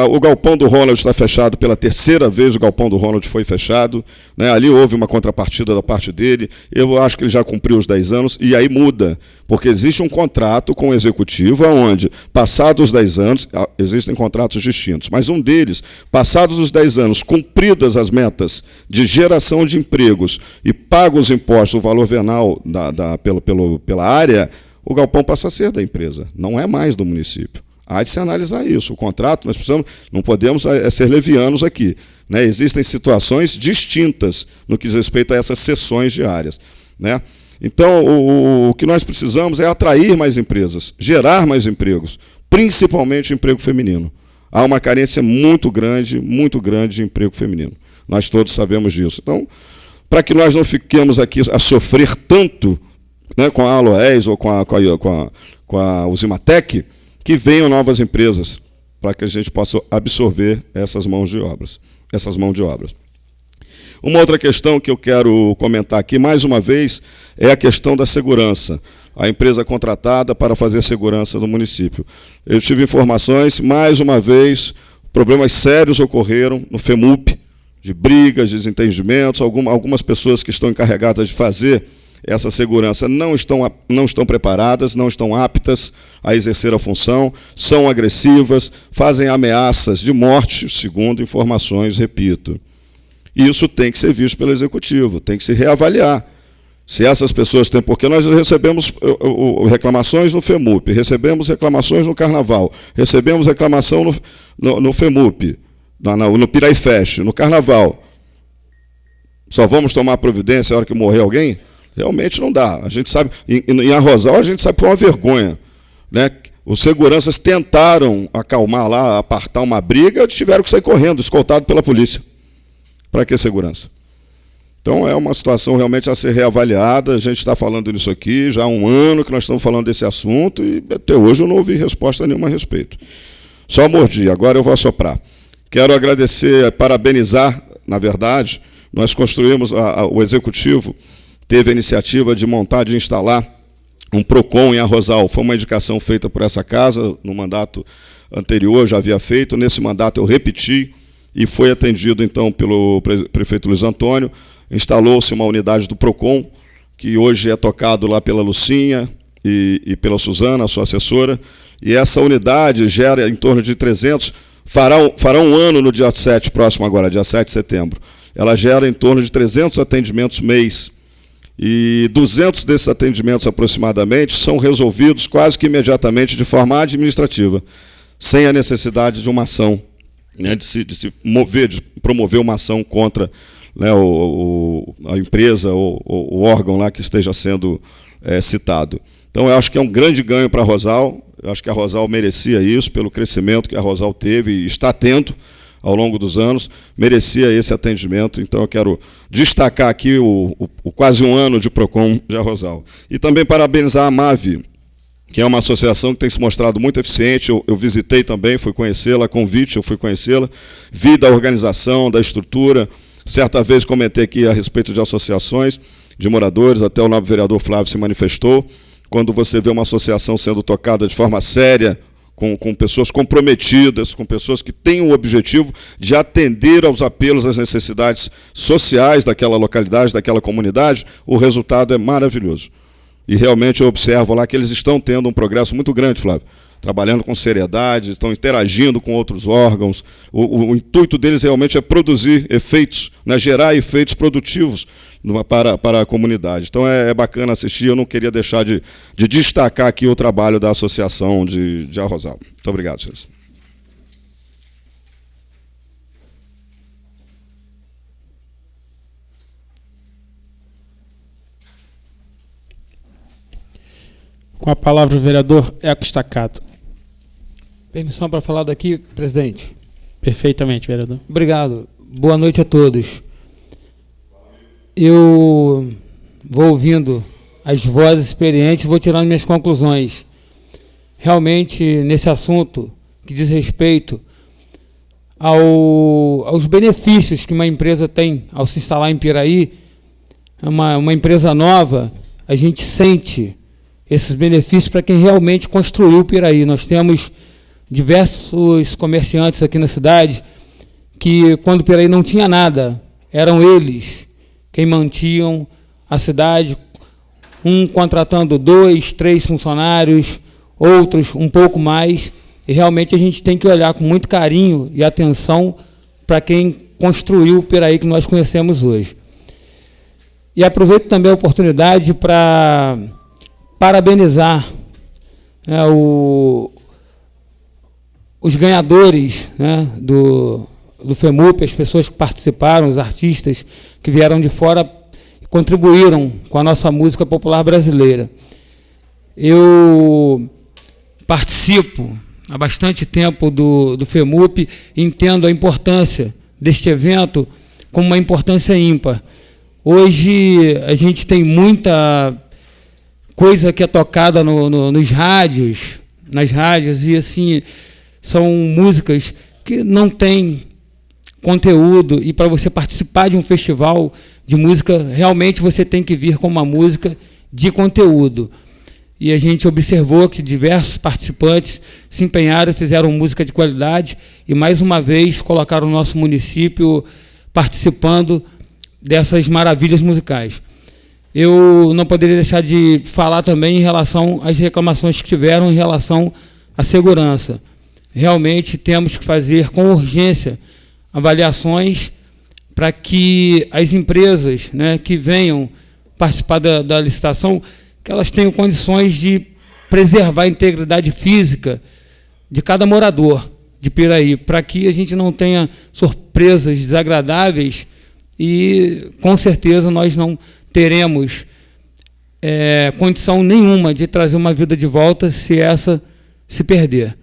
O galpão do Ronald está fechado pela 3ª vez, o galpão do Ronald foi fechado, né? Ali houve uma contrapartida da parte dele, eu acho que ele já cumpriu os 10 anos, e aí muda, porque existe um contrato com o Executivo, onde, passados os 10 anos, existem contratos distintos, mas um deles, passados os 10 anos, cumpridas as metas de geração de empregos e pagos os impostos, o valor venal pela área, o galpão passa a ser da empresa, não é mais do município. Há de se analisar isso. O contrato, nós não podemos ser levianos aqui, né? Existem situações distintas no que diz respeito a essas cessões diárias, né? Então, o que nós precisamos é atrair mais empresas, gerar mais empregos, principalmente emprego feminino. Há uma carência muito grande de emprego feminino. Nós todos sabemos disso. Então, para que nós não fiquemos aqui a sofrer tanto, né, com a Aloés ou com a Usimatec, que venham novas empresas, para que a gente possa absorver essas mãos de obras. Uma outra questão que eu quero comentar aqui, mais uma vez, é a questão da segurança. A empresa contratada para fazer segurança no município. Eu tive informações, mais uma vez, problemas sérios ocorreram no FEMUP, de brigas, desentendimentos, algumas pessoas que estão encarregadas de fazer essa segurança não estão preparadas, não estão aptas a exercer a função, são agressivas, fazem ameaças de morte, segundo informações, repito. Isso tem que ser visto pelo Executivo, tem que se reavaliar. Se essas pessoas têm... Porque nós recebemos reclamações no FEMUP, recebemos reclamações no Carnaval, recebemos reclamação no FEMUP, no Piraifest, no Carnaval. Só vamos tomar providência na hora que morrer alguém? Realmente não dá. A gente sabe, em Arrozal, a gente sabe que foi uma vergonha, né? Os seguranças tentaram acalmar lá, apartar uma briga, tiveram que sair correndo, escoltado pela polícia. Para que segurança? Então é uma situação realmente a ser reavaliada. A gente está falando nisso aqui, já há um ano que nós estamos falando desse assunto e até hoje eu não ouvi resposta nenhuma a respeito. Só mordi, agora eu vou assoprar. Quero agradecer, parabenizar, na verdade, nós construímos, o Executivo teve a iniciativa de montar, de instalar um PROCON em Arrozal. Foi uma indicação feita por essa casa, no mandato anterior já havia feito, nesse mandato eu repeti, e foi atendido, então, pelo prefeito Luiz Antônio. Instalou-se uma unidade do PROCON, que hoje é tocado lá pela Lucinha e pela Suzana, a sua assessora, e essa unidade gera em torno de 300, fará um ano no dia 7, próximo agora, dia 7 de setembro. Ela gera em torno de 300 atendimentos mês, e 200 desses atendimentos aproximadamente são resolvidos quase que imediatamente de forma administrativa, sem a necessidade de uma ação, né, de se mover, de promover uma ação contra, né, a empresa ou o órgão lá que esteja sendo citado. Então, eu acho que é um grande ganho para a Arrozal. Eu acho que a Arrozal merecia isso, pelo crescimento que a Arrozal teve e está tendo ao longo dos anos, merecia esse atendimento. Então, eu quero destacar aqui o quase um ano de PROCON de Arrozal. E também parabenizar a MAVE, que é uma associação que tem se mostrado muito eficiente. Eu visitei também, fui conhecê-la, a convite, eu fui conhecê-la, vi da organização, da estrutura. Certa vez comentei aqui a respeito de associações de moradores, até o novo vereador Flávio se manifestou. Quando você vê uma associação sendo tocada de forma séria, com pessoas comprometidas, com pessoas que têm o objetivo de atender aos apelos, às necessidades sociais daquela localidade, daquela comunidade, o resultado é maravilhoso. E realmente eu observo lá que eles estão tendo um progresso muito grande, Flávio, trabalhando com seriedade, estão interagindo com outros órgãos. O intuito deles realmente é produzir efeitos, né, gerar efeitos produtivos para a comunidade. Então é bacana assistir, eu não queria deixar de destacar aqui o trabalho da Associação de Arrozal. Muito obrigado, senhores.
Com a palavra o vereador Eco Staccato.
Permissão para falar daqui, presidente?
Perfeitamente, vereador.
Obrigado. Boa noite a todos. Eu vou ouvindo as vozes experientes e vou tirando minhas conclusões. Realmente, nesse assunto que diz respeito aos benefícios que uma empresa tem ao se instalar em Piraí, uma empresa nova, a gente sente esses benefícios para quem realmente construiu Piraí. Nós temos diversos comerciantes aqui na cidade que, quando Piraí não tinha nada, eram eles quem mantinham a cidade, um contratando 2, 3 funcionários, outros um pouco mais, e realmente a gente tem que olhar com muito carinho e atenção para quem construiu o Piraí que nós conhecemos hoje. E aproveito também a oportunidade para parabenizar, né, os ganhadores, né, do FEMUP, as pessoas que participaram, os artistas que vieram de fora, contribuíram com a nossa música popular brasileira. Eu participo há bastante tempo do FEMUP, entendo a importância deste evento como uma importância ímpar. Hoje a gente tem muita coisa que é tocada nos rádios, nas rádios, e assim, são músicas que não têm conteúdo, e para você participar de um festival de música, realmente você tem que vir com uma música de conteúdo. E a gente observou que diversos participantes se empenharam, fizeram música de qualidade e, mais uma vez, colocaram o nosso município participando dessas maravilhas musicais. Eu não poderia deixar de falar também em relação às reclamações que tiveram em relação à segurança. Realmente temos que fazer com urgência avaliações para que as empresas, né, que venham participar da licitação, que elas tenham condições de preservar a integridade física de cada morador de Piraí, para que a gente não tenha surpresas desagradáveis e, com certeza, nós não teremos condição nenhuma de trazer uma vida de volta se essa se perder.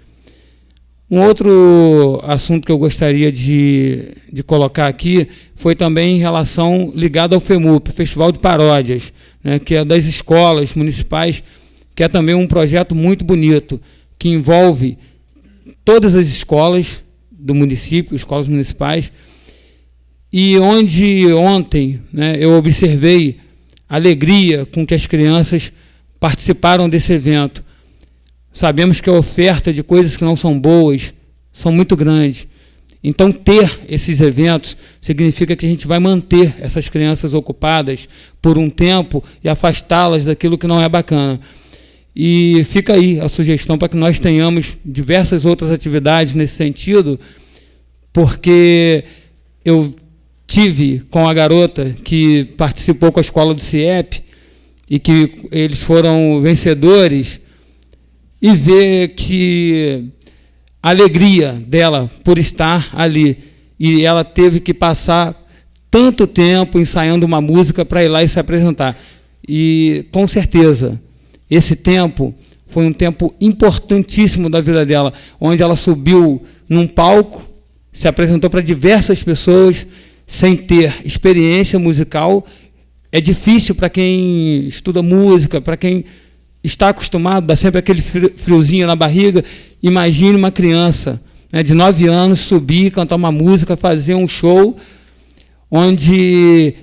Um outro assunto que eu gostaria de colocar aqui foi também em relação ligado ao FEMUP, Festival de Paródias, né, que é das escolas municipais, que é também um projeto muito bonito, que envolve todas as escolas do município, escolas municipais, e onde ontem, né, eu observei a alegria com que as crianças participaram desse evento. Sabemos que a oferta de coisas que não são boas são muito grandes. Então, ter esses eventos significa que a gente vai manter essas crianças ocupadas por um tempo e afastá-las daquilo que não é bacana. E fica aí a sugestão para que nós tenhamos diversas outras atividades nesse sentido, porque eu tive com a garota que participou com a escola do CIEP e que eles foram vencedores, e ver que a alegria dela por estar ali, e ela teve que passar tanto tempo ensaiando uma música para ir lá e se apresentar. E, com certeza, esse tempo foi um tempo importantíssimo da vida dela, onde ela subiu num palco, se apresentou para diversas pessoas, sem ter experiência musical. É difícil para quem estuda música, para quem está acostumado, dá sempre aquele friozinho na barriga. Imagine uma criança, né, de 9 anos subir, cantar uma música, fazer um show onde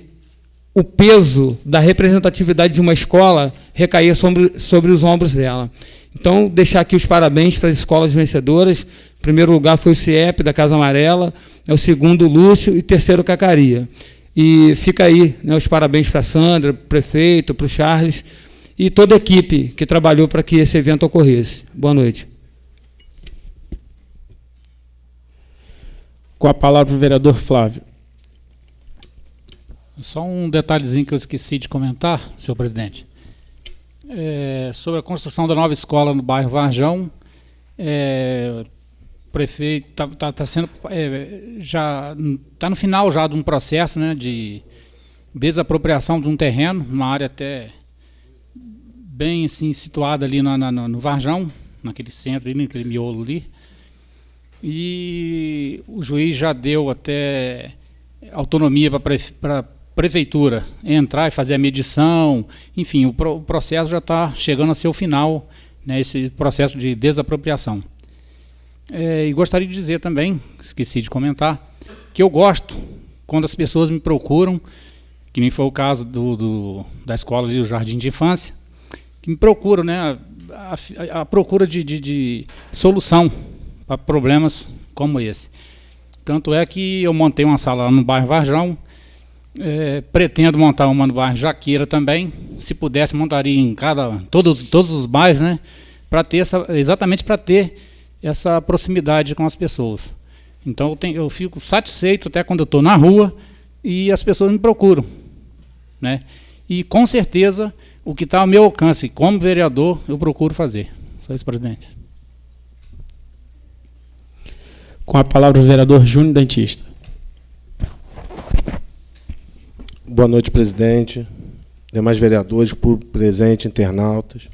o peso da representatividade de uma escola recaía sobre os ombros dela. Então, deixar aqui os parabéns para as escolas vencedoras. Em primeiro lugar foi o CIEP, da Casa Amarela, o segundo, o Lúcio, e terceiro, o Cacaria. E fica aí, né, os parabéns para a Sandra, para o prefeito, para o Charles, e toda a equipe que trabalhou para que esse evento ocorresse. Boa noite.
Com a palavra o vereador Flávio.
Só um detalhezinho que eu esqueci de comentar, senhor presidente. Sobre a construção da nova escola no bairro Varjão, o prefeito está sendo já está no final já de um processo, né, de desapropriação de um terreno, uma área até bem assim situada ali no Varjão, naquele centro, ali, naquele miolo ali. E o juiz já deu até autonomia para a prefeitura entrar e fazer a medição. Enfim, o processo já está chegando a seu final, né, esse processo de desapropriação. E gostaria de dizer também, esqueci de comentar, que eu gosto quando as pessoas me procuram, que nem foi o caso da escola ali, do Jardim de Infância, que me procuram, né, a procura de solução para problemas como esse. Tanto é que eu montei uma sala lá no bairro Varjão, pretendo montar uma no bairro Jaqueira também. Se pudesse, montaria em todos os bairros, né, exatamente para ter essa proximidade com as pessoas. Então eu fico satisfeito até quando eu estou na rua e as pessoas me procuram, né? E com certeza o que está ao meu alcance como vereador eu procuro fazer. Só isso, presidente.
Com a palavra o vereador Júnior Dentista.
Boa noite, presidente. demais vereadores, público presente, internautas.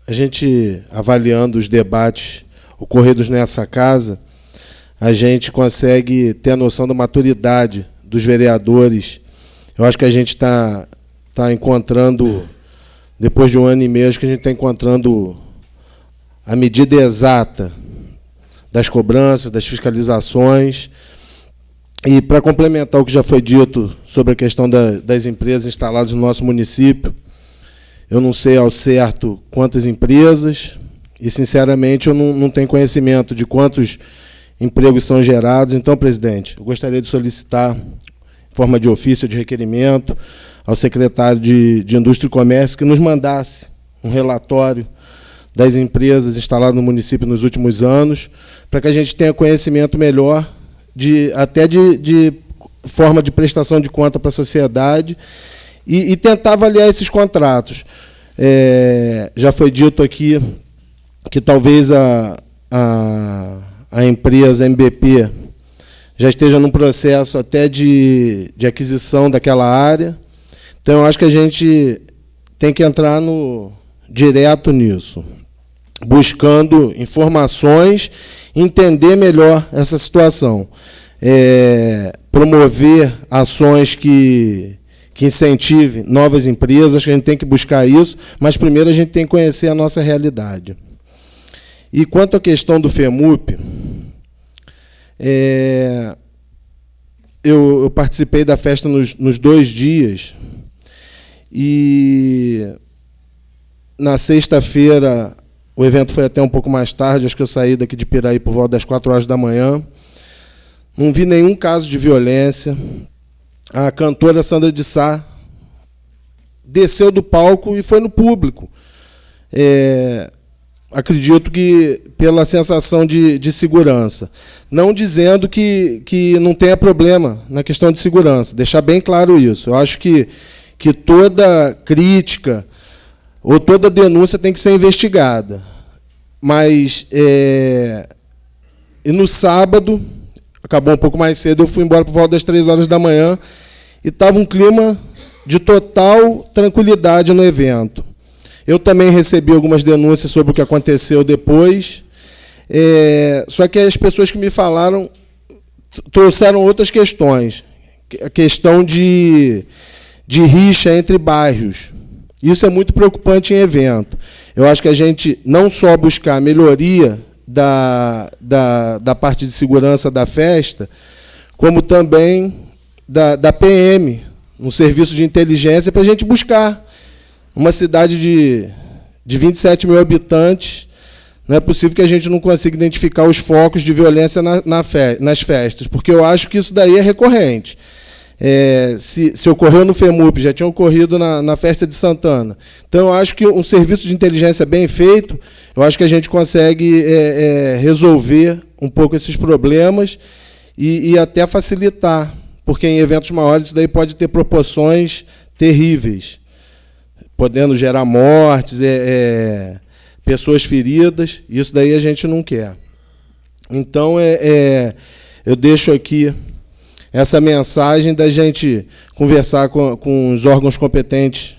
A gente, avaliando os debates ocorridos nessa casa, a gente consegue ter a noção da maturidade dos vereadores. Eu acho que a gente está encontrando, depois de 1 ano e meio, acho que a gente está encontrando a medida exata das cobranças, das fiscalizações. E, para complementar o que já foi dito sobre a questão das empresas instaladas no nosso município, eu não sei ao certo quantas empresas e, sinceramente, eu não tenho conhecimento de quantos empregos são gerados. Então, presidente, eu gostaria de solicitar, em forma de ofício, de requerimento, ao secretário de Indústria e Comércio que nos mandasse um relatório das empresas instaladas no município nos últimos anos, para que a gente tenha conhecimento melhor até de forma de prestação de conta para a sociedade e tentar avaliar esses contratos. Já foi dito aqui que talvez a empresa MBP já esteja num processo até de aquisição daquela área. Então, eu acho que a gente tem que entrar direto nisso, buscando informações, entender melhor essa situação. Promover ações que incentivem novas empresas, acho que a gente tem que buscar isso, mas primeiro a gente tem que conhecer a nossa realidade. E quanto à questão do FEMUP, eu participei da festa nos 2 dias, e na sexta-feira o evento foi até um pouco mais tarde, acho que eu saí daqui de Piraí por volta das 4 horas da manhã. Não vi nenhum caso de violência. A cantora Sandra de Sá desceu do palco e foi no público. Acredito que pela sensação de segurança. Não dizendo que não tenha problema na questão de segurança. Deixar bem claro isso. Eu acho que toda crítica ou toda denúncia tem que ser investigada. Mas, e no sábado, acabou um pouco mais cedo, eu fui embora por volta das 3 horas da manhã, e estava um clima de total tranquilidade no evento. Eu também recebi algumas denúncias sobre o que aconteceu depois, só que as pessoas que me falaram trouxeram outras questões. A questão de rixa entre bairros. Isso é muito preocupante em evento. Eu acho que a gente não só buscar a melhoria da parte de segurança da festa, como também da PM, um serviço de inteligência, para a gente buscar uma cidade de 27 mil habitantes. Não é possível que a gente não consiga identificar os focos de violência nas festas, porque eu acho que isso daí é recorrente. Se ocorreu no FEMUP, já tinha ocorrido na festa de Santana. Então, eu acho que um serviço de inteligência bem feito, eu acho que a gente consegue resolver um pouco esses problemas e até facilitar, porque em eventos maiores isso daí pode ter proporções terríveis, podendo gerar mortes, pessoas feridas, isso daí a gente não quer. Então, eu deixo aqui essa mensagem da gente conversar com os órgãos competentes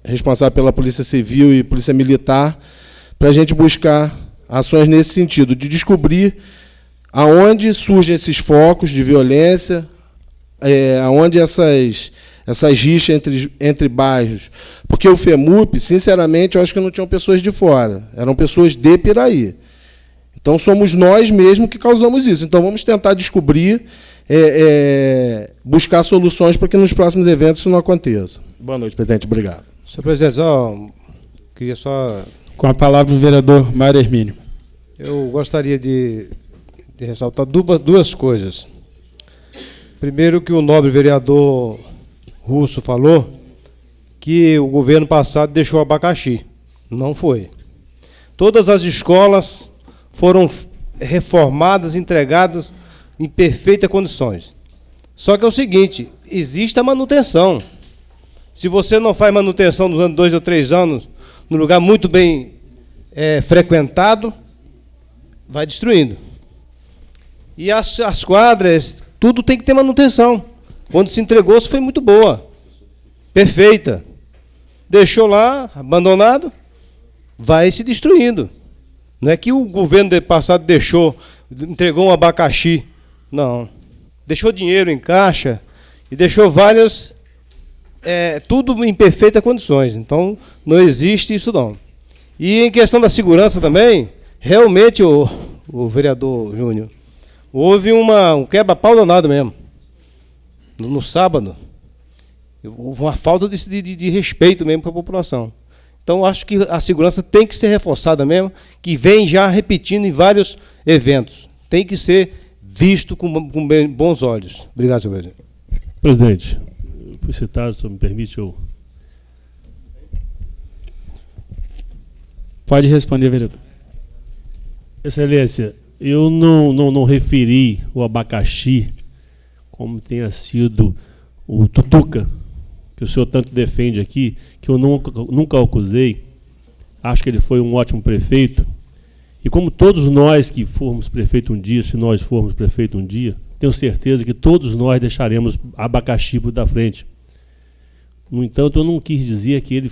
responsáveis pela Polícia Civil e Polícia Militar, para a gente buscar ações nesse sentido, de descobrir aonde surgem esses focos de violência, aonde essas rixas entre bairros. Porque o FEMUP, sinceramente, eu acho que não tinham pessoas de fora, eram pessoas de Piraí. Então, somos nós mesmos que causamos isso. Então, vamos tentar descobrir, buscar soluções para que nos próximos eventos isso não aconteça. Boa noite, presidente. Obrigado.
Senhor presidente, queria só...
Com a palavra o vereador Mário Hermínio.
Eu gostaria de ressaltar duas coisas. Primeiro, que o nobre vereador Russo falou que o governo passado deixou abacaxi. Não foi. Todas as escolas foram reformadas, entregadas em perfeitas condições. Só que é o seguinte, existe a manutenção. Se você não faz manutenção nos anos 2 ou 3 anos, num lugar muito bem frequentado, vai destruindo. E as quadras, tudo tem que ter manutenção. Quando se entregou, isso foi muito boa. perfeita. Deixou lá, abandonado, vai se destruindo. Não é que o governo passado entregou um abacaxi. Não. Deixou dinheiro em caixa e deixou várias, tudo em perfeitas condições. Então, não existe isso não. E em questão da segurança também, realmente, o vereador Júnior, houve um quebra-pau danado mesmo. No sábado, houve uma falta de respeito mesmo com a população. Então, acho que a segurança tem que ser reforçada mesmo, que vem já repetindo em vários eventos. Tem que ser visto com bons olhos. Obrigado, senhor presidente.
Presidente, fui citado, se me permite, eu...
Pode responder, vereador.
Excelência, eu não referi o abacaxi como tenha sido o tutuca, que o senhor tanto defende aqui, que eu nunca o acusei. Acho que ele foi um ótimo prefeito. E como todos nós que formos prefeito um dia, se nós formos prefeito um dia, tenho certeza que todos nós deixaremos abacaxi por da frente. No entanto, eu não quis dizer que ele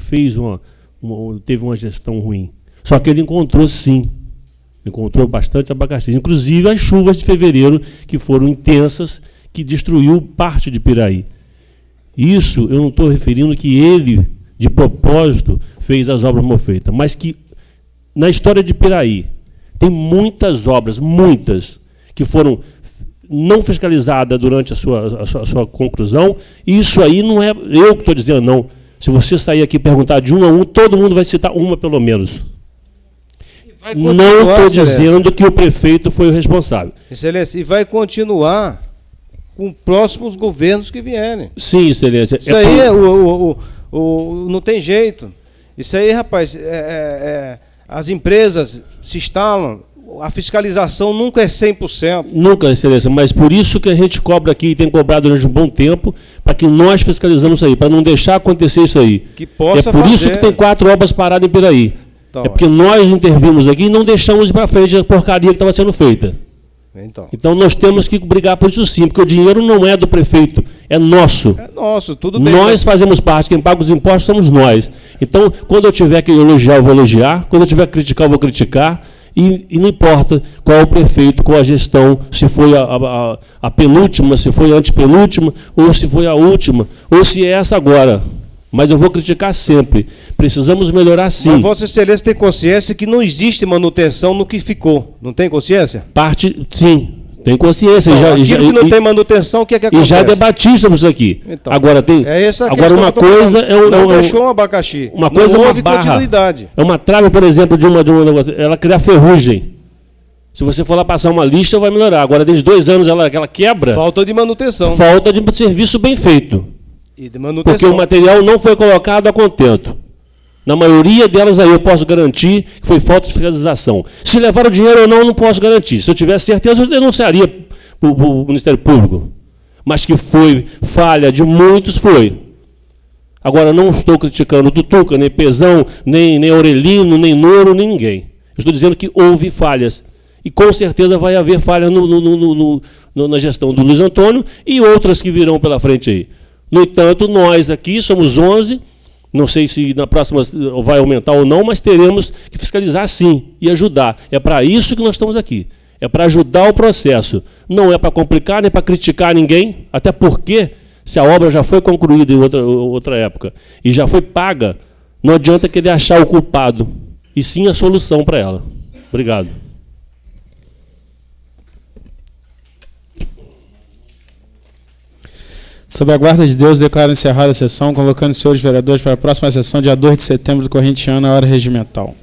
teve uma gestão ruim. Só que ele encontrou, sim, bastante abacaxi. Inclusive as chuvas de fevereiro, que foram intensas, que destruiu parte de Piraí. Isso eu não estou referindo que ele, de propósito, fez as obras mal feitas, mas que na história de Piraí tem muitas obras, muitas, que foram não fiscalizadas durante a sua conclusão, e isso aí não é eu que estou dizendo, não. Se você sair aqui e perguntar de um a um, todo mundo vai citar uma pelo menos. Não estou dizendo que o prefeito foi o responsável.
Excelência, e vai continuar com próximos governos que vierem.
Sim, excelência.
Isso aí não tem jeito. Isso aí, rapaz, as empresas se instalam, a fiscalização nunca é 100%.
Nunca, excelência, mas por isso que a gente cobra aqui e tem cobrado durante um bom tempo, para que nós fiscalizamos isso aí, para não deixar acontecer isso aí.
Que possa
por isso que tem 4 obras paradas em Piraí. Então, porque nós intervimos aqui e não deixamos para frente a porcaria que estava sendo feita. Então nós temos que brigar por isso sim, porque o dinheiro não é do prefeito, é nosso.
É nosso, tudo bem.
Nós fazemos parte, quem paga os impostos somos nós. Então, quando eu tiver que elogiar, eu vou elogiar. Quando eu tiver que criticar, eu vou criticar. E não importa qual é o prefeito, qual a gestão, se foi a penúltima, se foi a antepenúltima, ou se foi a última, ou se é essa agora. Mas eu vou criticar sempre. Precisamos melhorar sim.
Mas Vossa Excelência tem consciência que não existe manutenção no que ficou. Não tem consciência?
Sim, tem consciência.
Então, aquilo que não tem manutenção, o que é que acontece?
E já debatimos aqui. Então, agora tem. Agora uma coisa
não deixou um abacaxi.
Uma coisa
não
é
houve
uma barra.
Continuidade.
É uma trave, por exemplo, de uma ela criar ferrugem. Se você for lá passar uma lixa, vai melhorar. Agora, desde 2 anos ela quebra.
Falta de manutenção.
Falta de serviço bem feito.
E de manutenção.
Porque o material não foi colocado a contento. Na maioria delas aí eu posso garantir que foi falta de fiscalização. Se levaram o dinheiro ou não, eu não posso garantir. Se eu tivesse certeza, eu denunciaria para o Ministério Público. Mas que foi falha de muitos, foi. Agora, não estou criticando Tutuca, nem Pezão, nem Aurelino, nem Noro, nem ninguém. Eu estou dizendo que houve falhas. E com certeza vai haver falha na gestão do Luiz Antônio e outras que virão pela frente aí. No entanto, nós aqui somos 11, não sei se na próxima vai aumentar ou não, mas teremos que fiscalizar sim e ajudar. É para isso que nós estamos aqui. É para ajudar o processo. Não é para complicar nem para criticar ninguém, até porque, se a obra já foi concluída em outra época e já foi paga, não adianta querer achar o culpado, e sim a solução para ela. Obrigado.
Sob a guarda de Deus, declaro encerrada a sessão, convocando os senhores vereadores para a próxima sessão, dia 2 de setembro do corrente ano, à hora regimental.